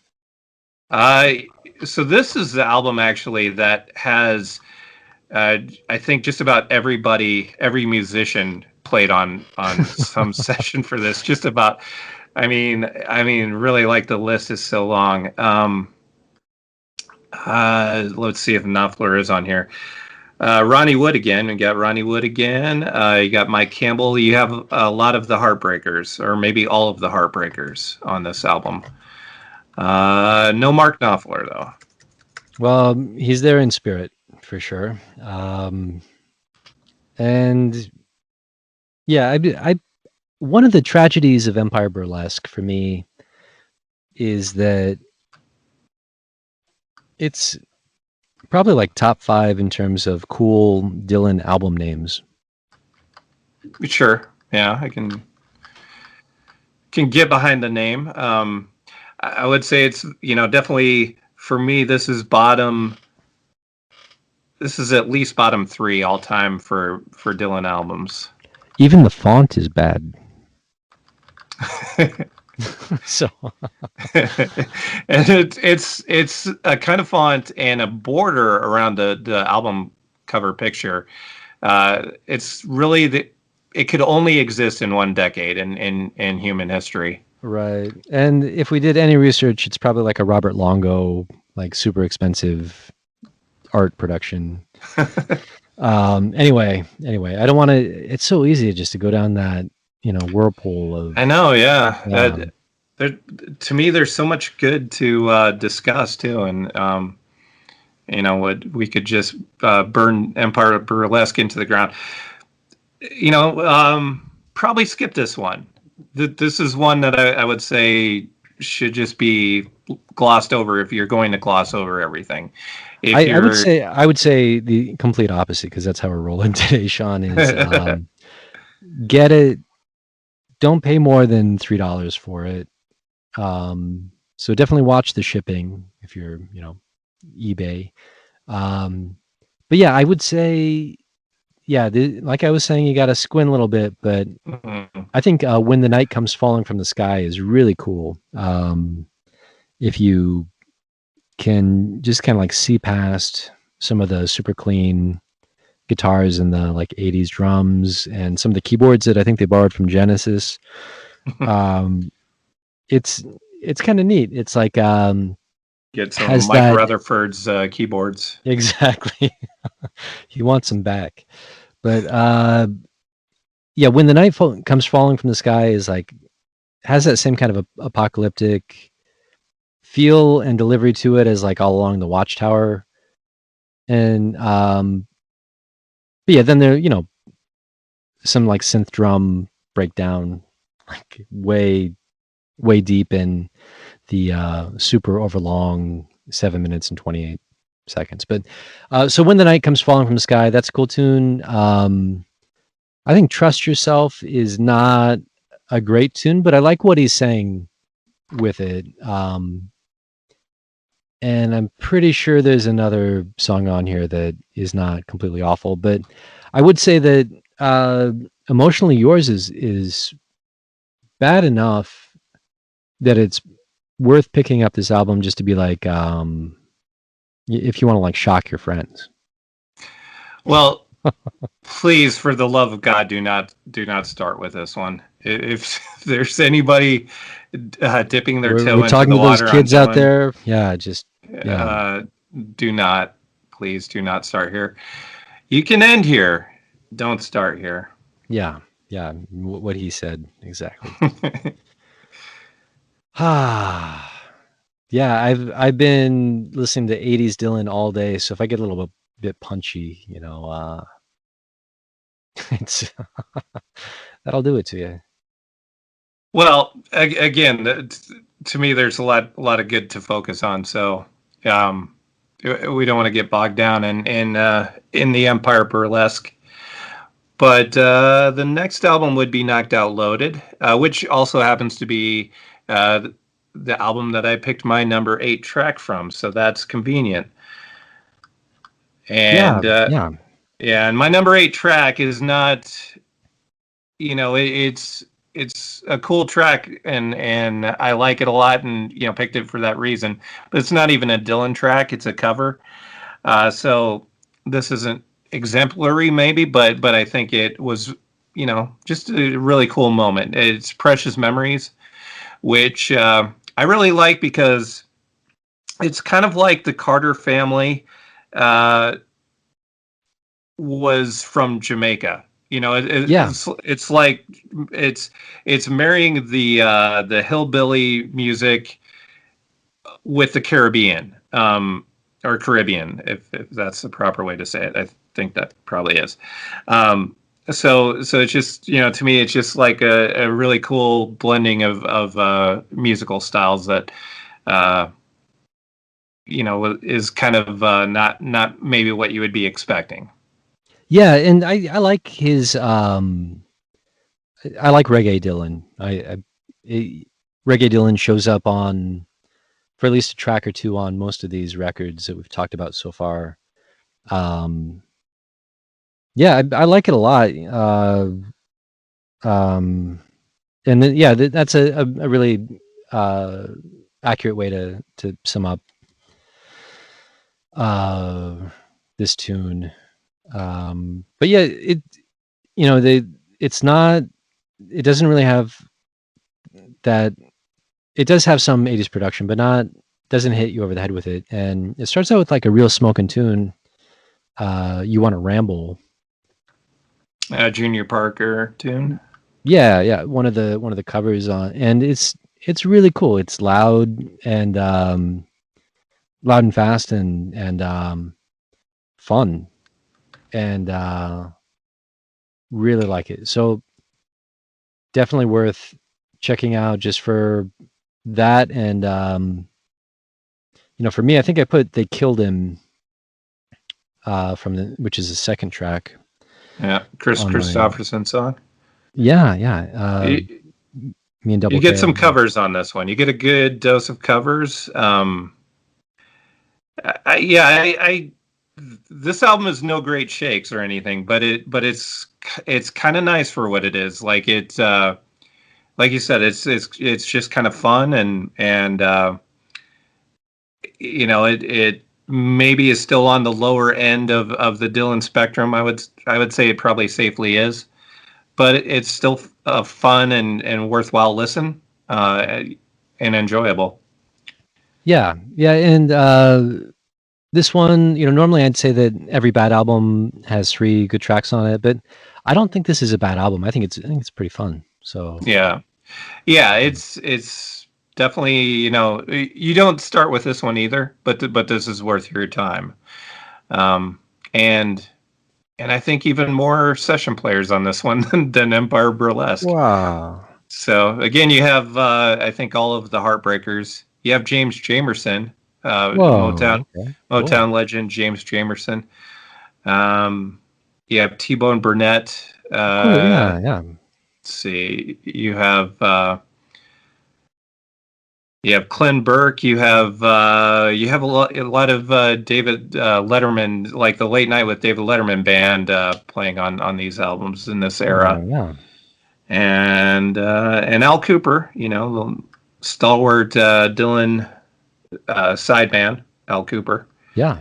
Uh, so this is the album actually that has I think just about every musician played on some session for this. Just about. Really, like the list is so long. Let's see if Knopfler is on here. Ronnie Wood again. We got Ronnie Wood again. You got Mike Campbell. You have a lot of the Heartbreakers, or maybe all of the Heartbreakers on this album. No Mark Knopfler though. Well, he's there in spirit for sure. And yeah, I one of the tragedies of Empire Burlesque for me is that it's probably like top 5 in terms of cool Dylan album names. Sure. Yeah, I can get behind the name. I would say it's definitely for me. This is bottom. This is at least bottom 3 all time for Dylan albums. Even the font is bad. So And it's a kind of font and a border around the album cover picture. It's really it could only exist in one decade in human history. right. And if we did any research, it's probably like a Robert Longo, like super expensive art production. Anyway, I don't want to. It's so easy just to go down that whirlpool of. I know, yeah. Yeah. There, to me, there's so much good to discuss too, and what we could just burn Empire Burlesque into the ground. Probably skip this one. This is one that I would say should just be glossed over if you're going to gloss over everything. If I would say the complete opposite, because that's how we're rolling today, Sean, is get it. Don't pay more than $3 for it. So definitely watch the shipping if you're, eBay. But yeah, I would say, yeah, like I was saying, you got to squint a little bit, but I think When the Night Comes Falling from the Sky is really cool. If you can just kind of like see past some of the super clean guitars and the like 80s drums and some of the keyboards that I think they borrowed from Genesis. It's kind of neat. It's like Get some has Mike that Rutherford's keyboards. exactly. He wants them back. But yeah, When the Night Comes Falling from the Sky is like has that same kind of apocalyptic feel and delivery to it as like All Along the Watchtower. And but yeah, then there, some like synth drum breakdown, like way deep in the super overlong 7 minutes and 28 seconds. But so When the Night Comes Falling from the Sky, that's a cool tune. I think Trust Yourself is not a great tune, but I like what he's saying with it. And I'm pretty sure there's another song on here that is not completely awful, but I would say that Emotionally Yours is bad enough that it's worth picking up this album just to be like, if you want to like shock your friends. Well, please, for the love of God, do not start with this one. If there's anybody dipping their toe We're into talking the to those water, kids out there. Yeah, just do not, please do not start here. You can end here. Don't start here. Yeah. What he said exactly. Yeah, I've been listening to 80s Dylan all day, so if I get a little bit punchy, it's that'll do it to you. Well, again, to me, there's a lot of good to focus on. So, we don't want to get bogged down in the Empire Burlesque. But the next album would be Knocked Out Loaded, which also happens to be the album that I picked my number 8 track from. So that's convenient. And yeah, and my number 8 track is not, it's a cool track, and I like it a lot, and picked it for that reason. But it's not even a Dylan track; it's a cover. So this isn't exemplary, maybe, but I think it was, just a really cool moment. It's Precious Memories, which I really like because it's kind of like the Carter family was from Jamaica. It's like it's marrying the hillbilly music with the Caribbean, or Caribbean, if that's the proper way to say it. I think that probably is. So it's just, to me, it's just like a really cool blending of musical styles that is kind of not maybe what you would be expecting. Yeah, and I like his I like Reggae Dylan. Reggae Dylan shows up on, for at least a track or two, on most of these records that we've talked about so far. Yeah, I like it a lot. And then, yeah, that's a really accurate way to sum up this tune. But yeah, it's not, it doesn't really have that. It does have some 80s production, but doesn't hit you over the head with it. And it starts out with like a real smoking tune. You Want to Ramble. Junior Parker tune. Yeah. One of the covers on, and it's really cool. It's loud and fast and fun, and really like it. So definitely worth checking out just for that. And for me, I think I put They Killed Him which is the second track. Yeah, Christopherson song. Yeah. Me and Double You get K. some covers on this one. You get a good dose of covers. I this album is no great shakes or anything, but it's kind of nice for what it is. Like like you said, it's just kind of fun, and it maybe is still on the lower end of the Dylan spectrum. I would say it probably safely is, but it's still a fun and worthwhile listen, and enjoyable. Yeah, yeah, and this one, normally I'd say that every bad album has 3 good tracks on it, but I don't think this is a bad album. I think it's pretty fun. So Yeah, yeah, it's definitely, you don't start with this one either, but this is worth your time. Um, and and I think even more session players on this one than Empire Burlesque. wow. So again, you have I think all of the Heartbreakers. You have James Jamerson, Whoa. Okay. Cool. Motown legend James Jamerson. Um, you have T-Bone Burnett. Cool. Yeah. Yeah. Let's see, you have Clint Burke. You have a lot of David Letterman, like the Late Night with David Letterman band, playing on these albums in this era, Yeah. and Al Cooper, the stalwart Dylan sideman, Al Cooper. Yeah.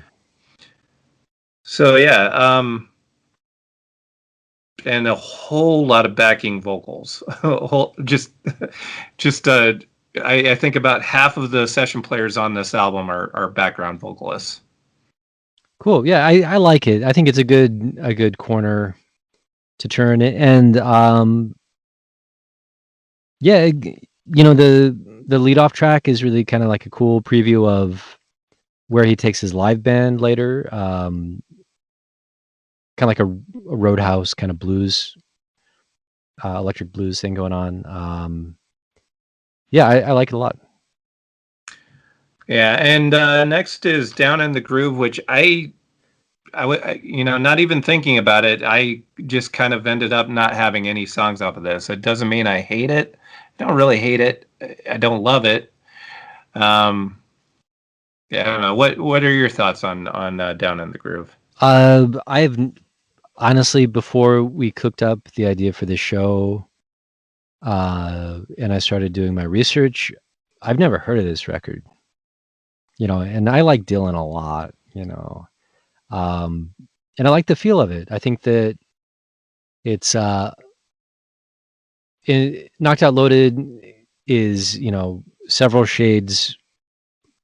So yeah, and a whole lot of backing vocals. Just I think about half of the session players on this album are background vocalists. Cool. Yeah, I like it. I think it's a good corner to turn it, and yeah, the lead off track is really kind of like a cool preview of where he takes his live band later. Kind of like a Roadhouse kind of blues, electric blues thing going on. Yeah, I like it a lot. Yeah, and next is Down in the Groove, which not even thinking about it, I just kind of ended up not having any songs off of this. It doesn't mean I hate it. I don't really hate it. I don't love it. Um, yeah, I don't know. What are your thoughts on Down in the Groove? I've honestly, before we cooked up the idea for this show, and I started doing my research, I've never heard of this record. And I like Dylan a lot. Um, and I like the feel of it. I think that it's Knocked Out Loaded is several shades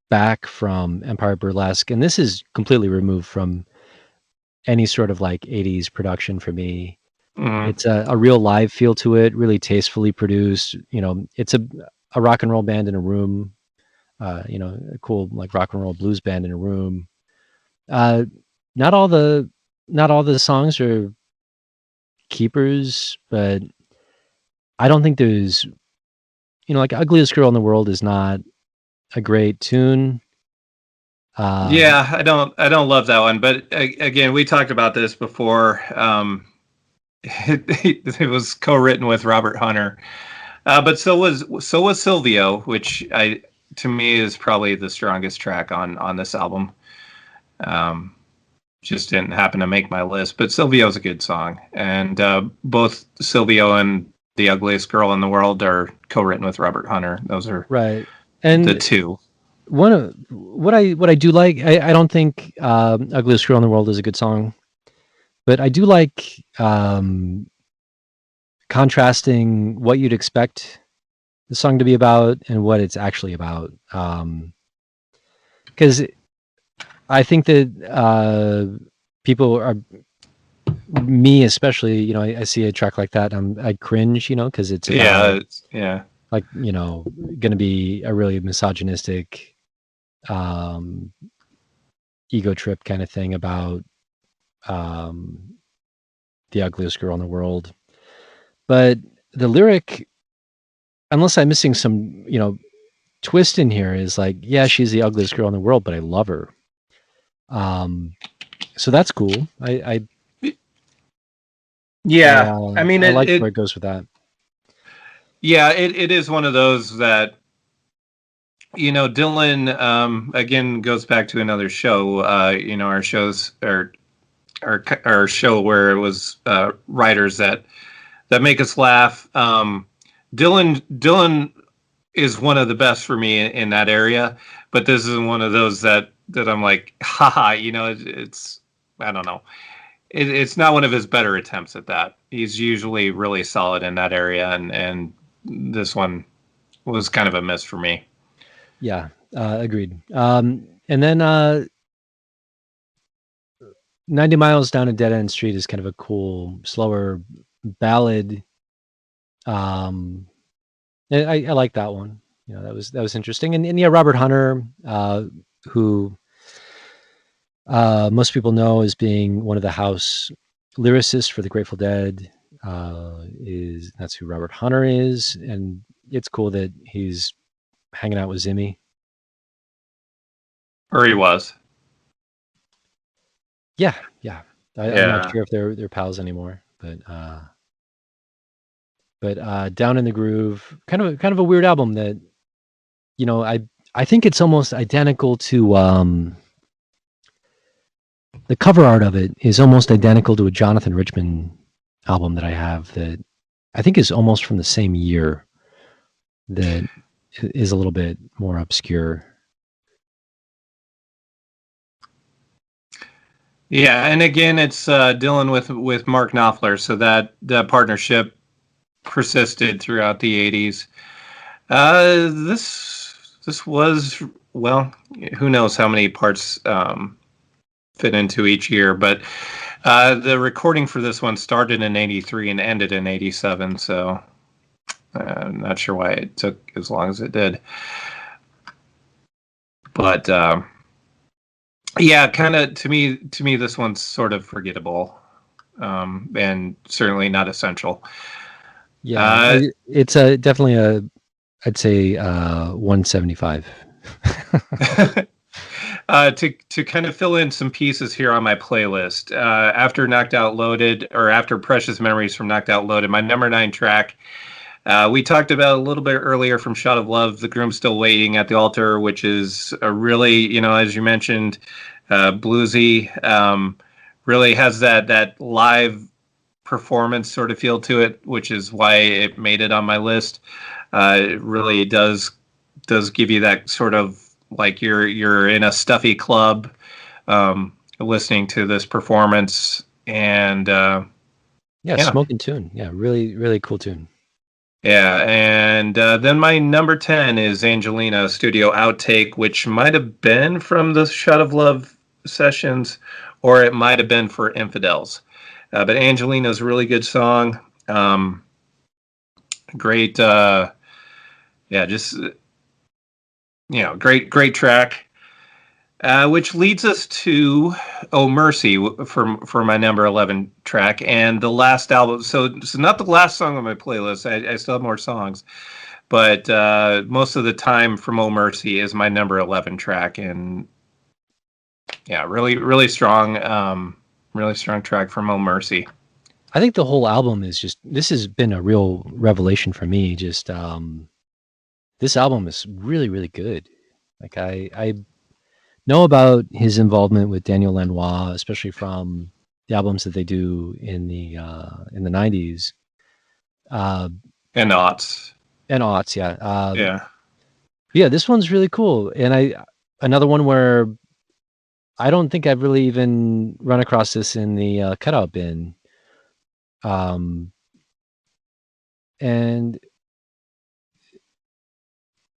back from Empire Burlesque, and this is completely removed from any sort of like 80s production for me. Mm, It's a real live feel to it, really tastefully produced. It's a rock and roll band in a room, a cool like rock and roll blues band in a room. Uh, not all the not all the songs are keepers, but I don't think there's like Ugliest Girl in the World is not a great tune. yeah, I don't love that one, but again, we talked about this before. It was co-written with Robert Hunter, but so was Silvio, which to me is probably the strongest track on this album. Um, just didn't happen to make my list, but Silvio's a good song, and both Silvio and The Ugliest Girl in the World are co-written with Robert Hunter. Those are Right. the And two. one of what I do like, I don't think Ugliest Girl in the World is a good song, but I do like contrasting what you'd expect the song to be about and what it's actually about. Because I think that people are, me especially, I see a track like that, I cringe, because it's about Yeah. like, going to be a really misogynistic um, ego trip kind of thing about um, the ugliest girl in the world. But the lyric, unless I'm missing some, twist in here, is like, yeah, she's the ugliest girl in the world, but I love her. So that's cool. Yeah. I mean, I like where it goes with that. yeah, it is one of those that Dylan, again, goes back to another show. Our shows, our show where it was writers that make us laugh. Dylan is one of the best for me in that area, but this is one of those that I'm like, haha, it's I don't know. It's not one of his better attempts at that. He's usually really solid in that area, and this one was kind of a miss for me. Yeah, agreed. And then 90 Miles Down a Dead End Street is kind of a cool, slower ballad. I like that one. That was interesting. And yeah, Robert Hunter, who most people know as being one of the house lyricists for the Grateful Dead, that's who Robert Hunter is, and it's cool that he's hanging out with Zimmy. Or he was. Yeah. I'm not sure if they're pals anymore, but Down in the Groove, kind of a weird album that, I think it's almost identical to the cover art of it is almost identical to a Jonathan Richman album that I have that I think is almost from the same year, that is a little bit more obscure. Yeah, and again, it's Dylan with Mark Knopfler, so that partnership persisted throughout the '80s. This was, well, who knows how many parts fit into each year, but the recording for this one started in '83 and ended in '87, so I'm not sure why it took as long as it did. But yeah, kind of to me, this one's sort of forgettable, and certainly not essential. Yeah, it's definitely I'd say 175. To kind of fill in some pieces here on my playlist, after Knocked Out Loaded, or after Precious Memories from Knocked Out Loaded, my number 9 track, we talked about a little bit earlier from Shot of Love, The Groom Still Waiting at the Altar, which is a really, as you mentioned, bluesy, really has that live performance sort of feel to it, which is why it made it on my list. It really does give you that sort of like you're in a stuffy club, listening to this performance, and smoking tune. Yeah, really, really cool tune. Yeah, and then my number 10 is Angelina Studio Outtake, which might have been from the Shot of Love sessions, or it might have been for Infidels. But Angelina's a really good song. Great, just great track. Which leads us to "Oh Mercy" for my number 11 track, and the last album. So not the last song on my playlist. I still have more songs, but most of the time from "Oh Mercy" is my number 11 track, and yeah, really strong, really strong track from "Oh Mercy." I think the whole album is this has been a real revelation for me. Just this album is really, really good. Like I know about his involvement with Daniel Lanois, especially from the albums that they do in the '90s. And aughts. Yeah. Yeah, this one's really cool. And another one where I don't think I've really even run across this in the cutout bin. And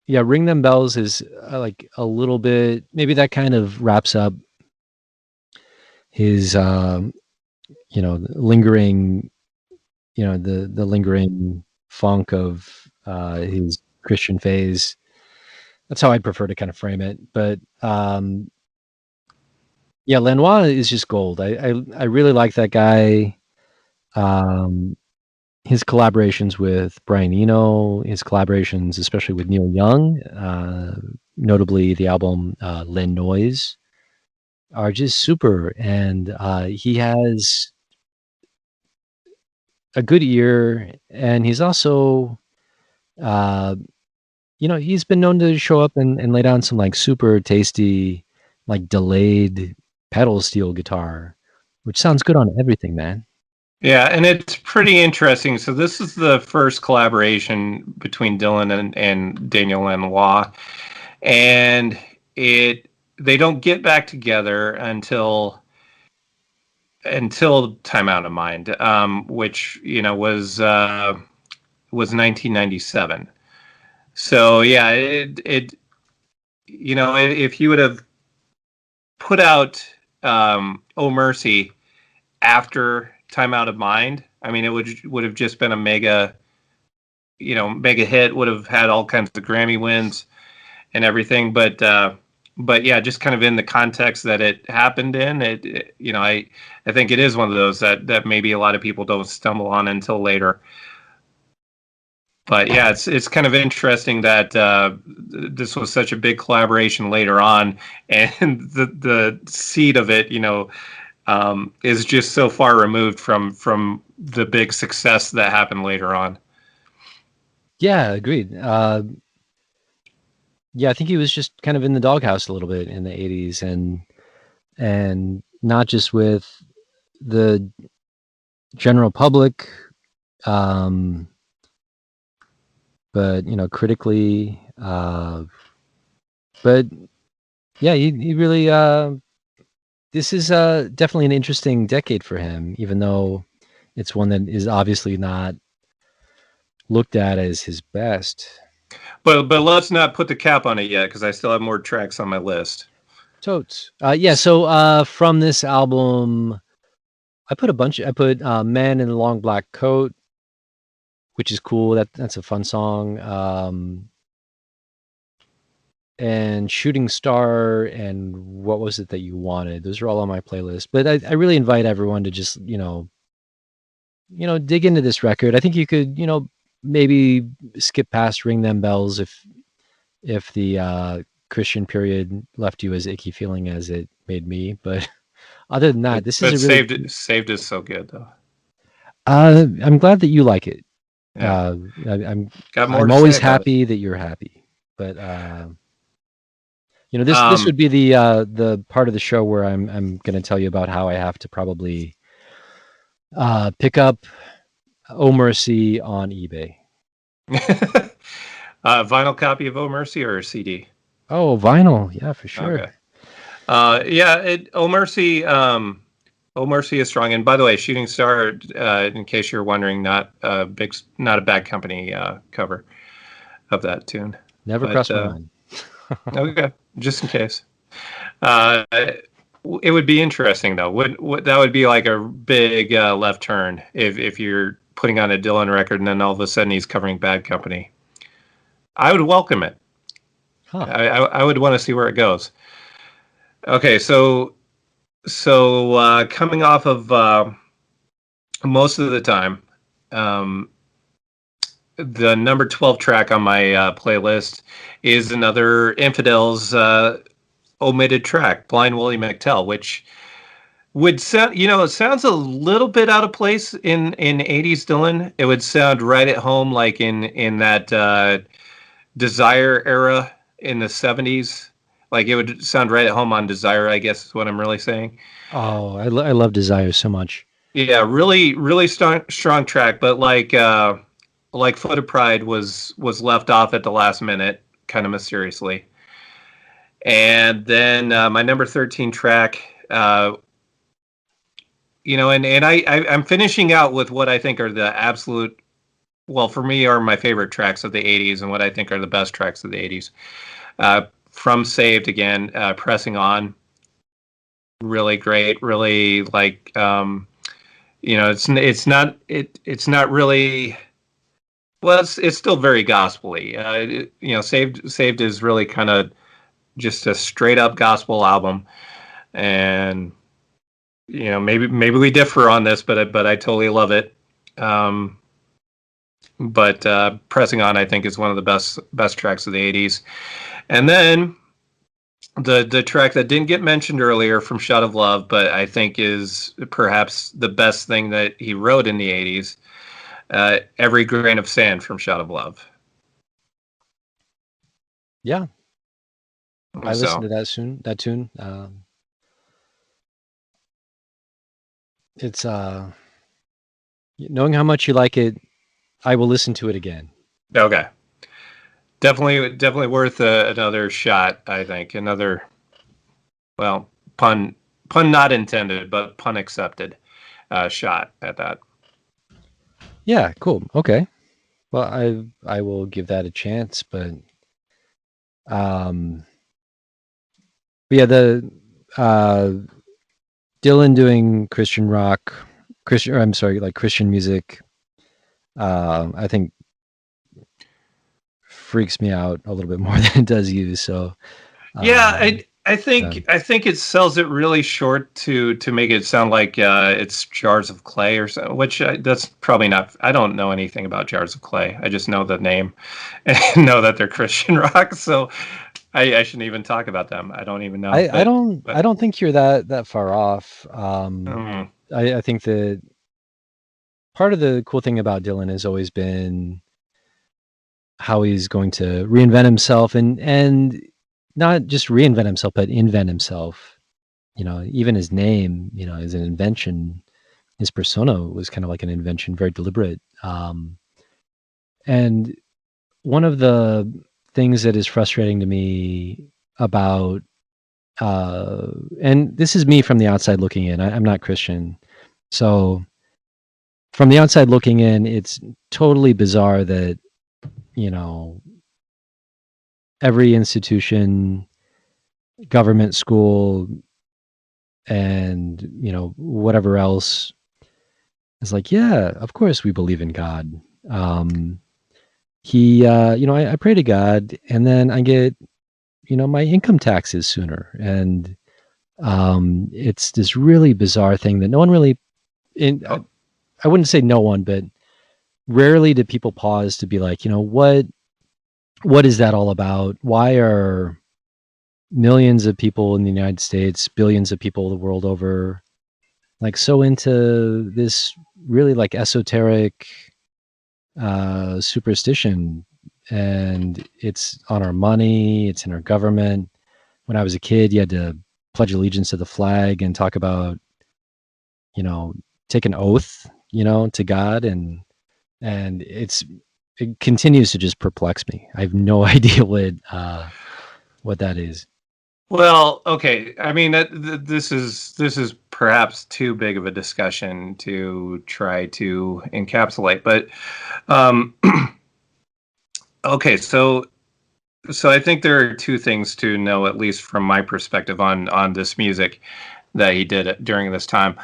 yeah, Ring Them Bells is like a little bit, maybe that kind of wraps up his lingering, the lingering funk of his Christian phase. That's how I prefer to kind of frame it. But yeah, Lanois is just gold. I really like that guy. His collaborations with Brian Eno, his collaborations, especially with Neil Young, notably the album Len Noise, are just super. And he has a good ear, and he's also he's been known to show up and lay down some like super tasty, like delayed pedal steel guitar, which sounds good on everything, man. Yeah, and it's pretty interesting. So this is the first collaboration between Dylan and Daniel Lanois, and it they don't get back together until Time Out of Mind, which was 1997. So yeah, it if you would have put out Oh Mercy after Time Out of Mind, I mean, it would have just been a mega hit. Would have had all kinds of Grammy wins and everything. But yeah, just kind of in the context that it happened in, I think it is one of those that maybe a lot of people don't stumble on until later. But yeah, it's kind of interesting that this was such a big collaboration later on, and the seed of it, is just so far removed from the big success that happened later on. Yeah, agreed. Yeah, I think he was just kind of in the doghouse a little bit in the 80s, and not just with the general public, um, but critically. But yeah, he really. This is definitely an interesting decade for him, even though it's one that is obviously not looked at as his best. But let's not put the cap on it yet because I still have more tracks on my list. Totes. Yeah. So from this album, I put "Man in the Long Black Coat," which is cool. That's a fun song. And "Shooting Star" and "What Was It That You Wanted." Those are all on my playlist. But I really invite everyone to just dig into this record. I think you could maybe skip past "Ring Them Bells" if the Christian period left you as icky feeling as it made me. But other than that, this is But a really. saved is so good though. I'm glad that you like it. Yeah, I'm got more I'm to always say about it. happy that you're happy. But this Um, would be the part of the show where I'm going to tell you about how I have to probably pick up "Oh Mercy" on eBay. vinyl copy of Oh Mercy or a CD? Oh, vinyl, yeah, for sure. Okay. Yeah, Oh Mercy. Oh Mercy is strong. And by the way, Shooting Star, in case you're wondering, not a Bad Company cover of that tune. Never But crossed my mind. okay, just in case. Uh, it would be interesting though. Would that would be like a big left turn if you're putting on a Dylan record and then all of a sudden he's covering Bad Company. I would welcome it. Huh. I would want to see where it goes. Okay, so coming off of most of the time, um, the number 12 track on my playlist is another Infidels omitted track, Blind Willie McTell, which would sound, it sounds a little bit out of place in 80s Dylan. It would sound right at home, like in that Desire era in the 70s. Like it would sound right at home on Desire, I guess is what I'm really saying. Oh, I love Desire so much. Yeah, really, really strong track, but like Foot of Pride was left off at the last minute, kind of mysteriously. And then my number 13 track, and I'm finishing out with what I think are the absolute, well, for me, are my favorite tracks of the 80s and what I think are the best tracks of the 80s. From Saved again, Pressing On, really great, really like, it's not really, well, it's still very gospely. Saved is really kind of just a straight up gospel album, and maybe we differ on this, but I totally love it. But Pressing On, I think, is one of the best tracks of the 80s. And then the track that didn't get mentioned earlier, From Shot of Love, but I think is perhaps the best thing that he wrote in the 80s, Every Grain of Sand from Shot of Love. Yeah, I listened So to that tune. It's knowing how much you like it, I will listen to it again. okay, definitely worth another shot. I think another, well, pun not intended, but pun accepted, shot at that. Yeah, cool. Okay. Well, I will give that a chance, um but yeah, the uh Dylan doing Christian rock, Christian, or I'm sorry, like Christian music, I think freaks me out a little bit more than it does you. So, Yeah, um, yeah, I think it sells it really short to make it sound like it's Jars of Clay or so, which that's probably not. I don't know anything about Jars of Clay. I just know the name and know that they're Christian rock. So I shouldn't even talk about them. I don't even know. I But don't think you're that far off. mm, I think that part of the cool thing about Dylan has always been how he's going to reinvent himself and not just reinvent himself, but invent himself. You know, even his name, you know, is an invention. His persona was kind of like an invention, very deliberate. And one of the things that is frustrating to me about, and this is me from the outside looking in, I'm not Christian. So from the outside looking in, it's totally bizarre that, you know, every institution, government, school, and, you know, whatever else is like, yeah, of course we believe in God. Um, you know, I pray to God and then I get, you know, my income taxes sooner. And it's this really bizarre thing that no one really, in, oh, I wouldn't say no one, but rarely do people pause to be like, you know, what is that all about? Why are millions of people in the United States, billions of people the world over, like so into this really like esoteric superstition? And it's on our money, it's in our government. When I was a kid, you had to pledge allegiance to the flag and talk about, you know, take an oath, you know, to God, and it continues to just perplex me. I have no idea what that is. well, okay. I mean, this is perhaps too big of a discussion to try to encapsulate, but um, okay. So I think there are two things to know, at least from my perspective, on this music that he did during this time.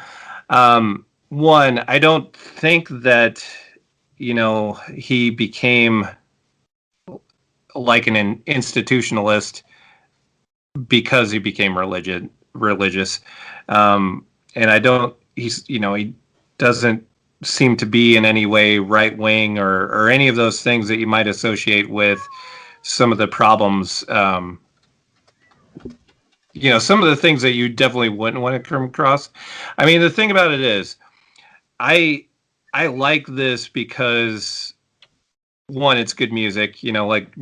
One, I don't think that he became like an institutionalist because he became religious, and I don't. He doesn't seem to be in any way right wing or any of those things that you might associate with some of the problems. Some of the things that you definitely wouldn't want to come across. I mean, the thing about it is, I I like this because one, it's good music. Like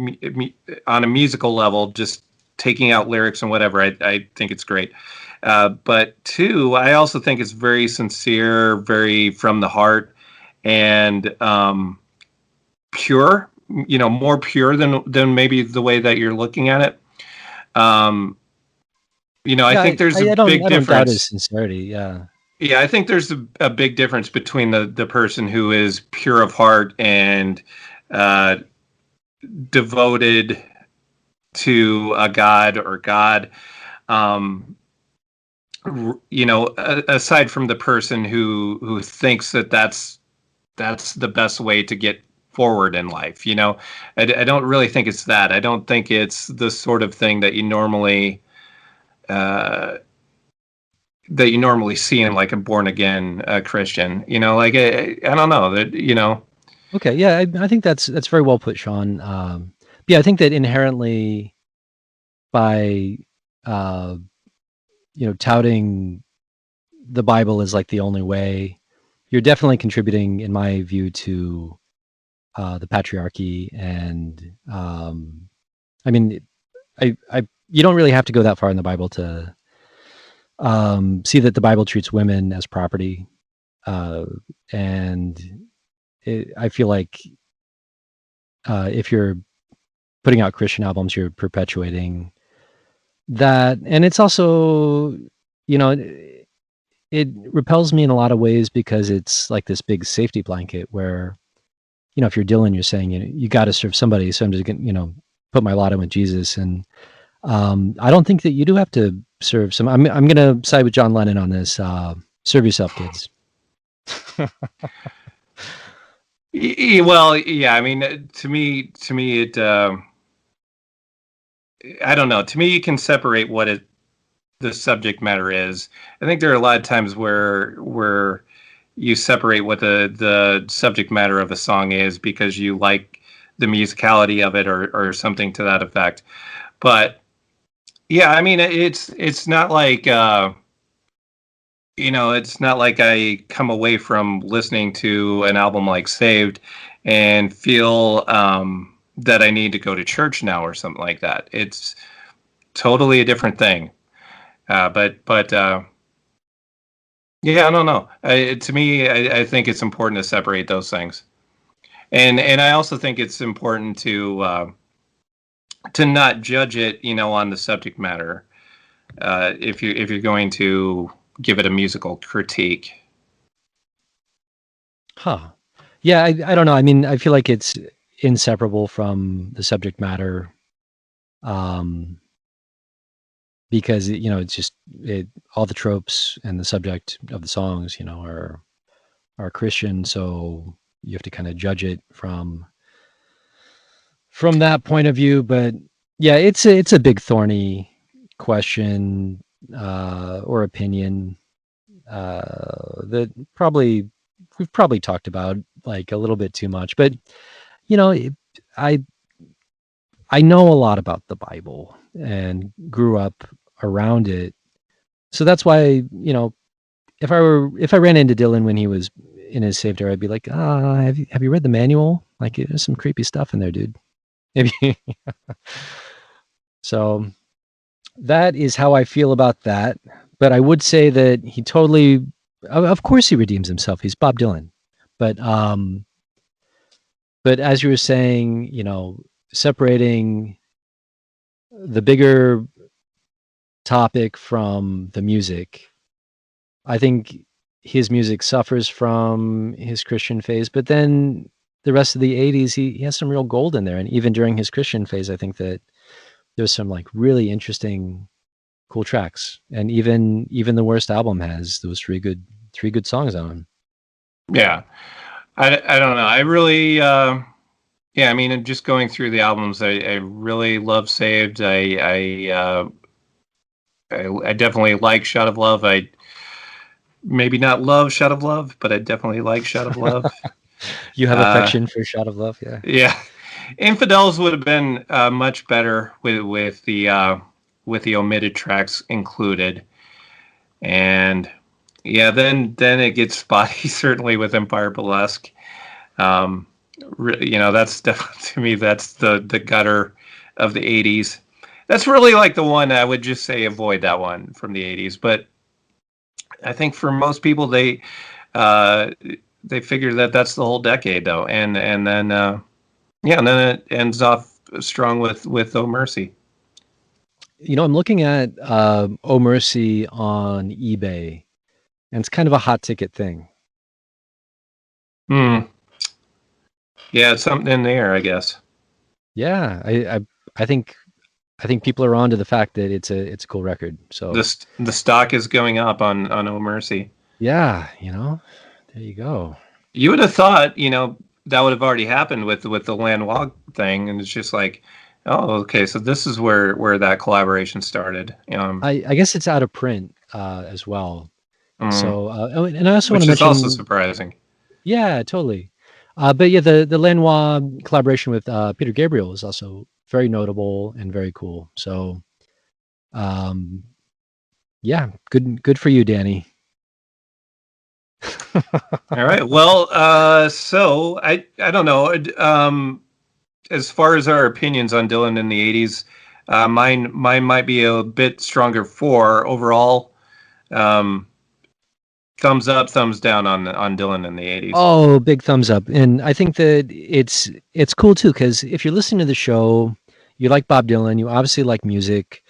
on a musical level, just taking out lyrics and whatever, I think it's great. But two, I also think it's very sincere, very from the heart, and pure. More pure than maybe the way that you're looking at it. Um, I Yeah, think there's a big I don't doubt his difference. sincerity. Yeah, Yeah, I think there's a big difference between the person who is pure of heart and uh, devoted to a god or God. Um, aside from the person who thinks that that's the best way to get forward in life. I don't really think it's that. I don't think it's the sort of thing uh, that you normally see in like a born again Christian. Like I don't know that. okay, yeah, I think that's very well put, Sean. Yeah, I think that inherently by uh, you know, touting the Bible as like the only way, you're definitely contributing, in my view, to the patriarchy and I mean, you don't really have to go that far in the Bible to see that the Bible treats women as property, uh, and I feel like if you're putting out Christian albums, you're perpetuating that, and it's also, you know, it repels me in a lot of ways because it's like this big safety blanket where, you know, if you're Dylan, you're saying, you know, you got to serve somebody, so I'm just gonna, you know, put my lot in with Jesus, and I don't think that you do have to serve some. I'm gonna side with John Lennon on this. Serve yourself, kids. Well, yeah. I mean, to me, it. I don't know. To me, you can separate what the subject matter is. I think there are a lot of times where you separate what the subject matter of a song is because you like the musicality of it or something to that effect. But yeah, I mean, it's not like it's not like I come away from listening to an album like Saved and feel that I need to go to church now or something like that. It's totally a different thing. But yeah, I don't know. To me, I think it's important to separate those things, and I also think it's important to not judge it, on the subject matter. If you're going to give it a musical critique. Huh. Yeah, I don't know. I mean, I feel like it's inseparable from the subject matter, um, because you know, it's just all the tropes and the subject of the songs, you know, are Christian, so you have to kind of judge it from that point of view. But yeah, it's a big thorny question or opinion that we've probably talked about like a little bit too much. But you know, I I know a lot about the Bible and grew up around it, so that's why, you know, if I ran into Dylan when he was in his saved era, I'd be like, have you read the manual? Like, there's some creepy stuff in there, dude. Maybe. So that is how I feel about that. But I would say that he totally, of course, he redeems himself. He's Bob Dylan. But but as you were saying, you know, separating the bigger topic from the music, I think his music suffers from his Christian phase. But then the rest of the '80s, he has some real gold in there. And even during his Christian phase, I think that there's some like really interesting cool tracks, and even the worst album has those three good songs on them. Yeah, I don't know. I really, yeah. I mean, just going through the albums, I really love Saved. I definitely like Shot of Love. I maybe not love Shot of Love, but I definitely like Shot of Love. You have Uh, affection for Shot of Love, yeah. yeah, Infidels would have been much better with the omitted tracks included, and yeah, then it gets spotty certainly with Empire Burlesque. Um, that's definitely to me that's the gutter of the '80s. That's really like the one I would just say avoid that one from the '80s. But I think for most people uh, they figure that that's the whole decade though, and then yeah, and then it ends off strong with Oh Mercy. You know, I'm looking at Oh Mercy on eBay, and it's kind of a hot ticket thing. Hmm. Yeah, it's something in the air, I guess. Yeah, I think people are on to the fact that it's a cool record. So The stock is going up on Oh Mercy. yeah, you know, there you go. You would have thought, that would have already happened with the Lanois thing, and it's just like, oh, okay, so this is where that collaboration started. I guess it's out of print as well. Mm, So oh, and I also want which to is also mention, surprising. yeah, totally. But yeah, the Lanois collaboration with Peter Gabriel is also very notable and very cool. So um, yeah, good for you, Danny. All right. Well, so I don't know. as far as our opinions on Dylan in the '80s, mine might be a bit stronger. For overall, um, thumbs up, thumbs down on Dylan in the '80s. Oh, big thumbs up. And I think that it's cool too, because if you're listening to the show, you like Bob Dylan, you obviously like music.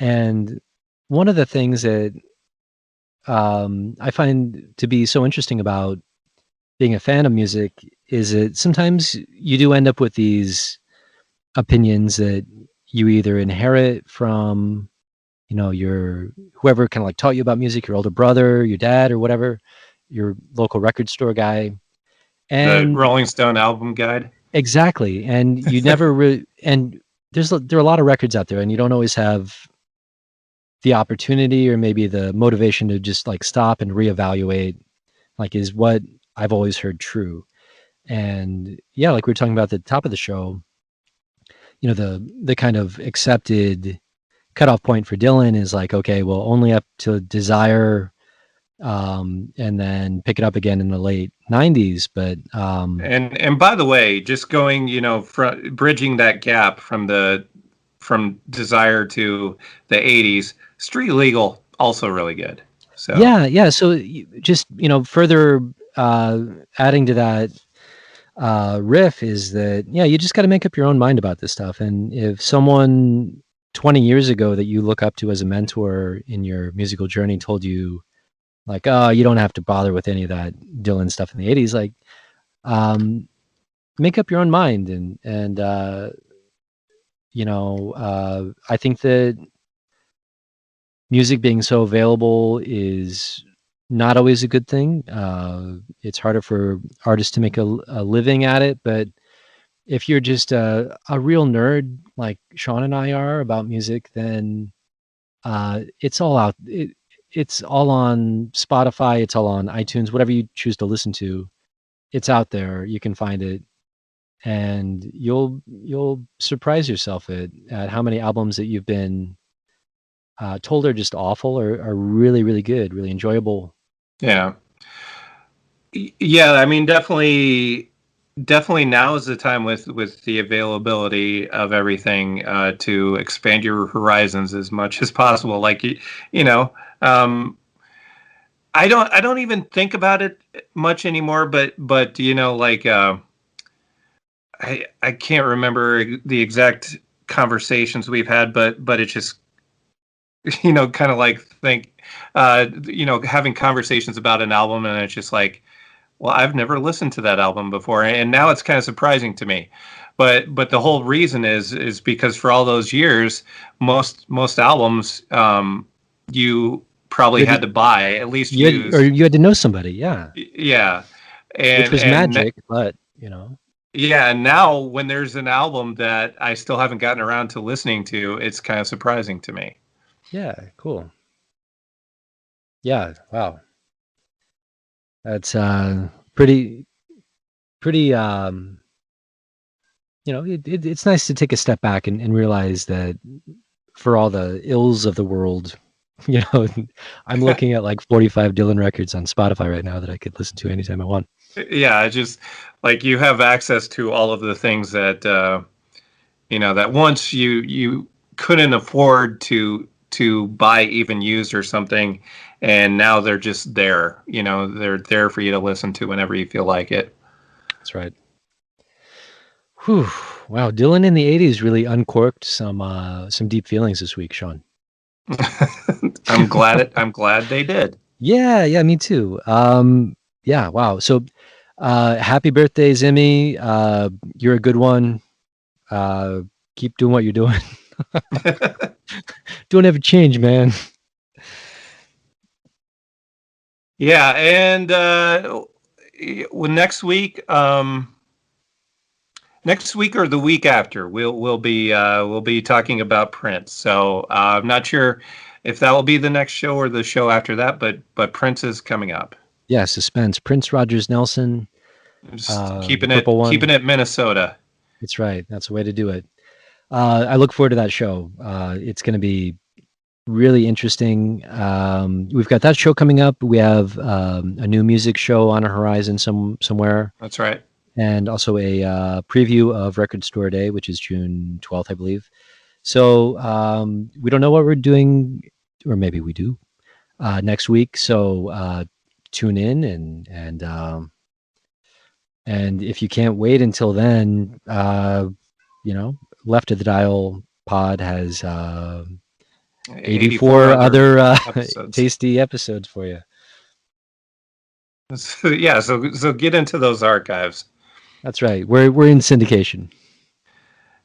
And one of the things that I find to be so interesting about being a fan of music is that sometimes you do end up with these opinions that you either inherit from, your whoever kind of like taught you about music, your older brother, your dad, or whatever, your local record store guy. The And Rolling Stone album guide. exactly. And you never really, and there are a lot of records out there, and you don't always have the opportunity or maybe the motivation to just like stop and reevaluate, like, is what I've always heard true? And yeah, like we were talking about at the top of the show, the kind of accepted cutoff point for Dylan is like, okay, well, only up to Desire, and then pick it up again in the late '90s. But And by the way, just going, bridging that gap from Desire to the '80s, Street Legal also really good. So yeah. So just further adding to that riff is that, yeah, you just got to make up your own mind about this stuff. And if someone 20 years ago that you look up to as a mentor in your musical journey told you, like, oh, you don't have to bother with any of that Dylan stuff in the '80s, like, make up your own mind. And I think that music being so available is not always a good thing. It's harder for artists to make a living at it, but if you're just a real nerd like Sean and I are about music, then it's all out. It's all on Spotify. It's all on iTunes. Whatever you choose to listen to, it's out there. You can find it, and you'll surprise yourself at how many albums that you've been told are just awful are really, really good, really enjoyable. yeah, yeah. I mean, definitely now is the time with the availability of everything to expand your horizons as much as possible. Like you know, um, I don't even think about it much anymore. But like I can't remember the exact conversations we've had, but it's just kind of like having conversations about an album, and it's just like, well, I've never listened to that album before, and now it's kind of surprising to me. But the whole reason is because for all those years, most albums, you probably You had had to, to buy at least or used. you had to know somebody, yeah, Yeah, which and was and magic, but yeah, and now when there's an album that I still haven't gotten around to listening to, it's kind of surprising to me. yeah, cool. Yeah, wow. That's pretty pretty it's nice to take a step back and realize that for all the ills of the world, you know, I'm looking at like 45 Dylan records on Spotify right now that I could listen to anytime I want. Yeah, it's just like you have access to all of the things that that once you couldn't afford to buy even used or something, and now they're just there. They're there for you to listen to whenever you feel like it. That's right. Whew. Wow, Dylan in the '80s really uncorked some deep feelings this week, Sean. I'm glad they did. Yeah, me too. Yeah, wow. So, happy birthday, Zimmy. You're a good one. Uh, keep doing what you're doing. Don't ever change, man. Yeah, and next week, next week or the week after, we'll be talking about Prince. So I'm not sure if that will be the next show or the show after that, but Prince is coming up. Yeah, suspense. Prince Rogers Nelson, Just the keeping purple it one. keeping it Minnesota. That's right. That's the way to do it. I look forward to that show. It's going to be really interesting. We've got that show coming up. We have a new music show on a horizon somewhere, That's right. and also a preview of Record Store Day, which is June 12th, I believe. So we don't know what we're doing, or maybe we do, next week. So tune in, and if you can't wait until then, Left of the Dial Pod has 84 other episodes. tasty episodes for you. So, yeah, so get into those archives. That's right. We're in syndication.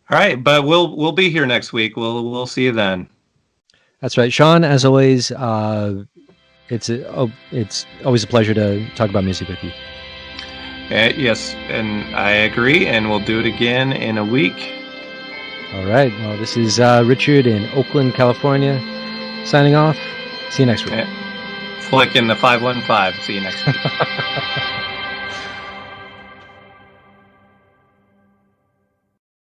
All right, but we'll be here next week. We'll see you then. That's right, Sean. As always, it's always a pleasure to talk about music with you. Yes, and I agree, and we'll do it again in a week. All right. Well, this is Richard in Oakland, California, signing off. See you next week. Flick in the 515. See you next week.